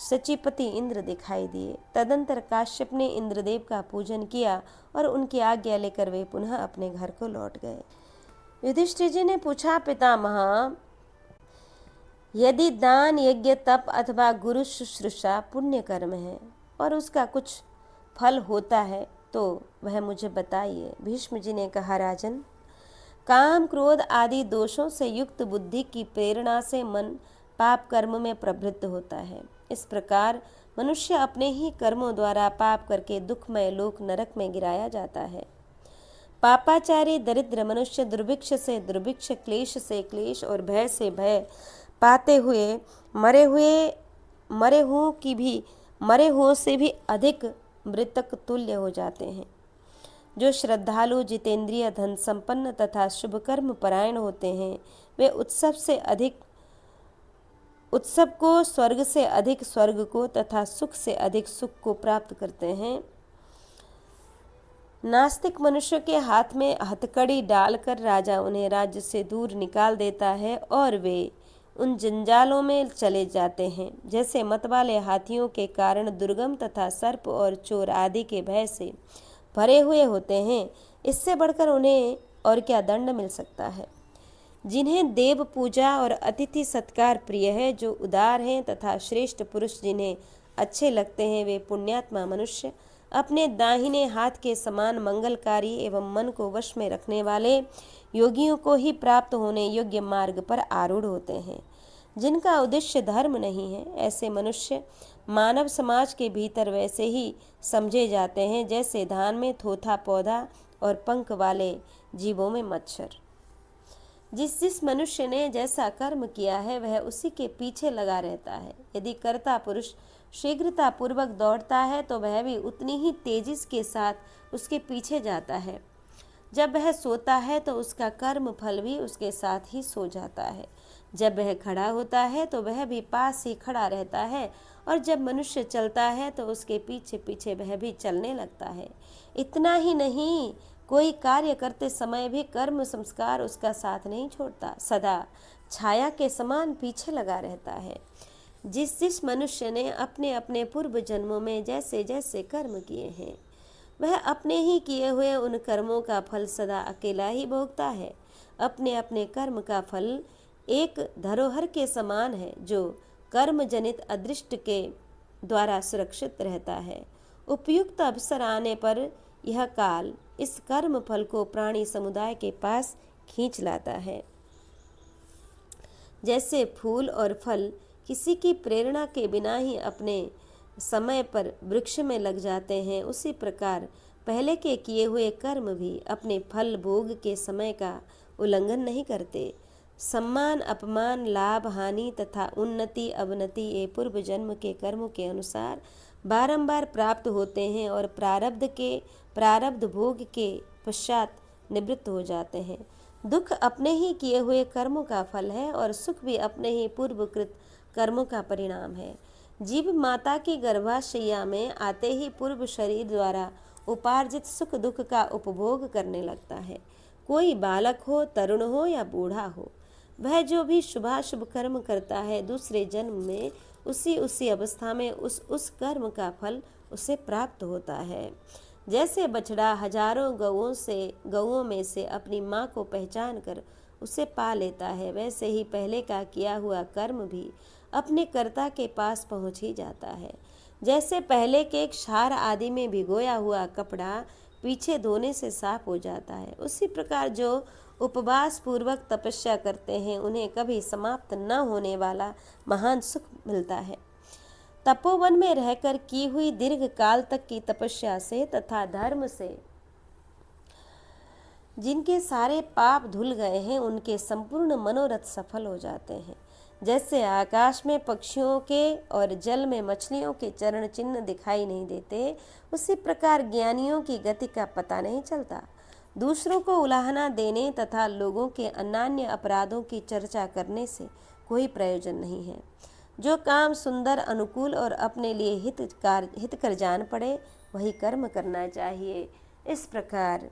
सचिपति इंद्र दिखाई दिए। तदंतर काश्यप ने इंद्रदेव का पूजन किया और उनकी आज्ञा लेकर वे पुनः अपने घर को लौट गए। युधिष्ठिर जी ने पूछा, पितामह, यदि दान, यज्ञ, तप अथवा गुरु शुश्रूषा पुण्य कर्म है और उसका कुछ फल होता है तो वह मुझे बताइए। भीष्म जी ने कहा, राजन, काम, क्रोध आदि दोषों से युक्त बुद्धि की प्रेरणा से मन पाप कर्म में प्रवृत्त होता है। इस प्रकार मनुष्य अपने ही कर्मों द्वारा पाप करके दुखमय लोक नरक में गिराया जाता है। पापाचारी दरिद्र मनुष्य दुर्भिक्ष से दुर्भिक्ष, क्लेश से क्लेश और भय से भय पाते हुए मरे हुओं से भी अधिक मृतक तुल्य हो जाते हैं। जो श्रद्धालु, जितेंद्रिय, धन संपन्न तथा शुभ कर्म परायण होते हैं, वे उत्सव को, स्वर्ग से अधिक स्वर्ग को तथा सुख से अधिक सुख को प्राप्त करते हैं। नास्तिक मनुष्य के हाथ में हथकड़ी डालकर राजा उन्हें राज्य से दूर निकाल देता है और वे उन जंजालों में चले जाते हैं, जैसे मतवाले हाथियों के कारण दुर्गम तथा सर्प और चोर आदि के भय से भरे हुए होते हैं। इससे बढ़कर उन्हें और क्या दंड मिल सकता है। जिन्हें देव पूजा और अतिथि सत्कार प्रिय है, जो उदार हैं तथा श्रेष्ठ पुरुष जिन्हें अच्छे लगते हैं, वे पुण्यात्मा मनुष्य अपने दाहिने हाथ के समान मंगलकारी एवं मन को वश में रखने वाले योगियों को ही प्राप्त होने योग्य मार्ग पर आरूढ़ होते हैं। जिनका उद्देश्य धर्म नहीं है, ऐसे मनुष्य मानव समाज के भीतर वैसे ही समझे जाते हैं जैसे धान में थोथा पौधा और पंख वाले जीवों में मच्छर। जिस जिस मनुष्य ने जैसा कर्म किया है, वह उसी के पीछे लगा रहता है। यदि कर्ता पुरुष शीघ्रता पूर्वक दौड़ता है, तो वह भी उतनी ही तेजी के साथ उसके पीछे जाता है। जब वह सोता है, तो उसका कर्म फल भी उसके साथ ही सो जाता है। जब वह खड़ा होता है, तो वह भी पास ही खड़ा रहता है, और जब मनुष्य चलता है, तो उसके पीछे पीछे वह भी चलने लगता है। इतना ही नहीं, कोई कार्य करते समय भी कर्म संस्कार उसका साथ नहीं छोड़ता, सदा छाया के समान पीछे लगा रहता है। जिस जिस मनुष्य ने अपने अपने पूर्व जन्मों में जैसे जैसे कर्म किए हैं, वह अपने ही किए हुए उन कर्मों का फल सदा अकेला ही भोगता है। अपने अपने कर्म का फल एक धरोहर के समान है, जो कर्म जनित अदृष्ट के द्वारा सुरक्षित रहता है। उपयुक्त अवसर आने पर यह काल इस कर्म फल को प्राणी समुदाय के पास खींच लाता है। जैसे फूल और फल किसी की प्रेरणा के बिना ही अपने समय पर वृक्ष में लग जाते हैं, उसी प्रकार पहले के किए हुए कर्म भी अपने फल भोग के समय का उल्लंघन नहीं करते। सम्मान अपमान लाभ हानि तथा उन्नति अवनति ये पूर्व जन्म के कर्मों के अनुसार बारंबार प्राप्त होते हैं और प्रारब्ध भोग के पश्चात निवृत्त हो जाते हैं। दुख अपने ही किए हुए कर्मों का फल है और सुख भी अपने ही पूर्वकृत कर्मों का परिणाम है। जीव माता की गर्भाशय्या में आते ही पूर्व शरीर द्वारा उपार्जित सुख दुख का उपभोग करने लगता है। कोई बालक हो, तरुण हो या बूढ़ा हो, वह जो भी शुभाशुभ कर्म करता है, दूसरे जन्म में उसी अवस्था में उस कर्म का फल उसे प्राप्त होता है। जैसे बछड़ा हजारों गौओं में से अपनी माँ को पहचान कर उसे पा लेता है, वैसे ही पहले का किया हुआ कर्म भी अपने कर्ता के पास पहुँच ही जाता है। जैसे पहले के क्षार आदि में भिगोया हुआ कपड़ा पीछे धोने से साफ हो जाता है, उसी प्रकार जो उपवास पूर्वक तपस्या करते हैं, उन्हें कभी समाप्त न होने वाला महान सुख मिलता है। तपोवन में रहकर की हुई दीर्घ काल तक की तपस्या से तथा धर्म से जिनके सारे पाप धुल गए हैं, उनके संपूर्ण मनोरथ सफल हो जाते हैं। जैसे आकाश में पक्षियों के और जल में मछलियों के चरण चिन्ह दिखाई नहीं देते, उसी प्रकार ज्ञानियों की गति का पता नहीं चलता। दूसरों को उलाहना देने तथा लोगों के अन्यान्य अपराधों की चर्चा करने से कोई प्रयोजन नहीं है। जो काम सुंदर अनुकूल और अपने लिए हितकर जान पड़े, वही कर्म करना चाहिए। इस प्रकार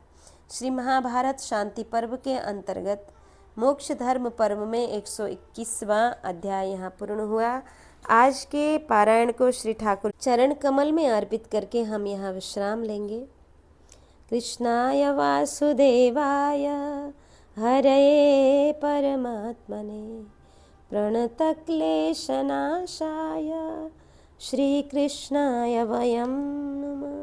श्री महाभारत शांति पर्व के अंतर्गत मोक्ष धर्म पर्व में 121वां अध्याय यहाँ पूर्ण हुआ। आज के पारायण को श्री ठाकुर चरण कमल में अर्पित करके हम यहाँ विश्राम लेंगे। कृष्णाय वासुदेवाय हरये परमात्मने प्रणतक्लेशनाशाय श्रीकृष्णाय वयं नमः।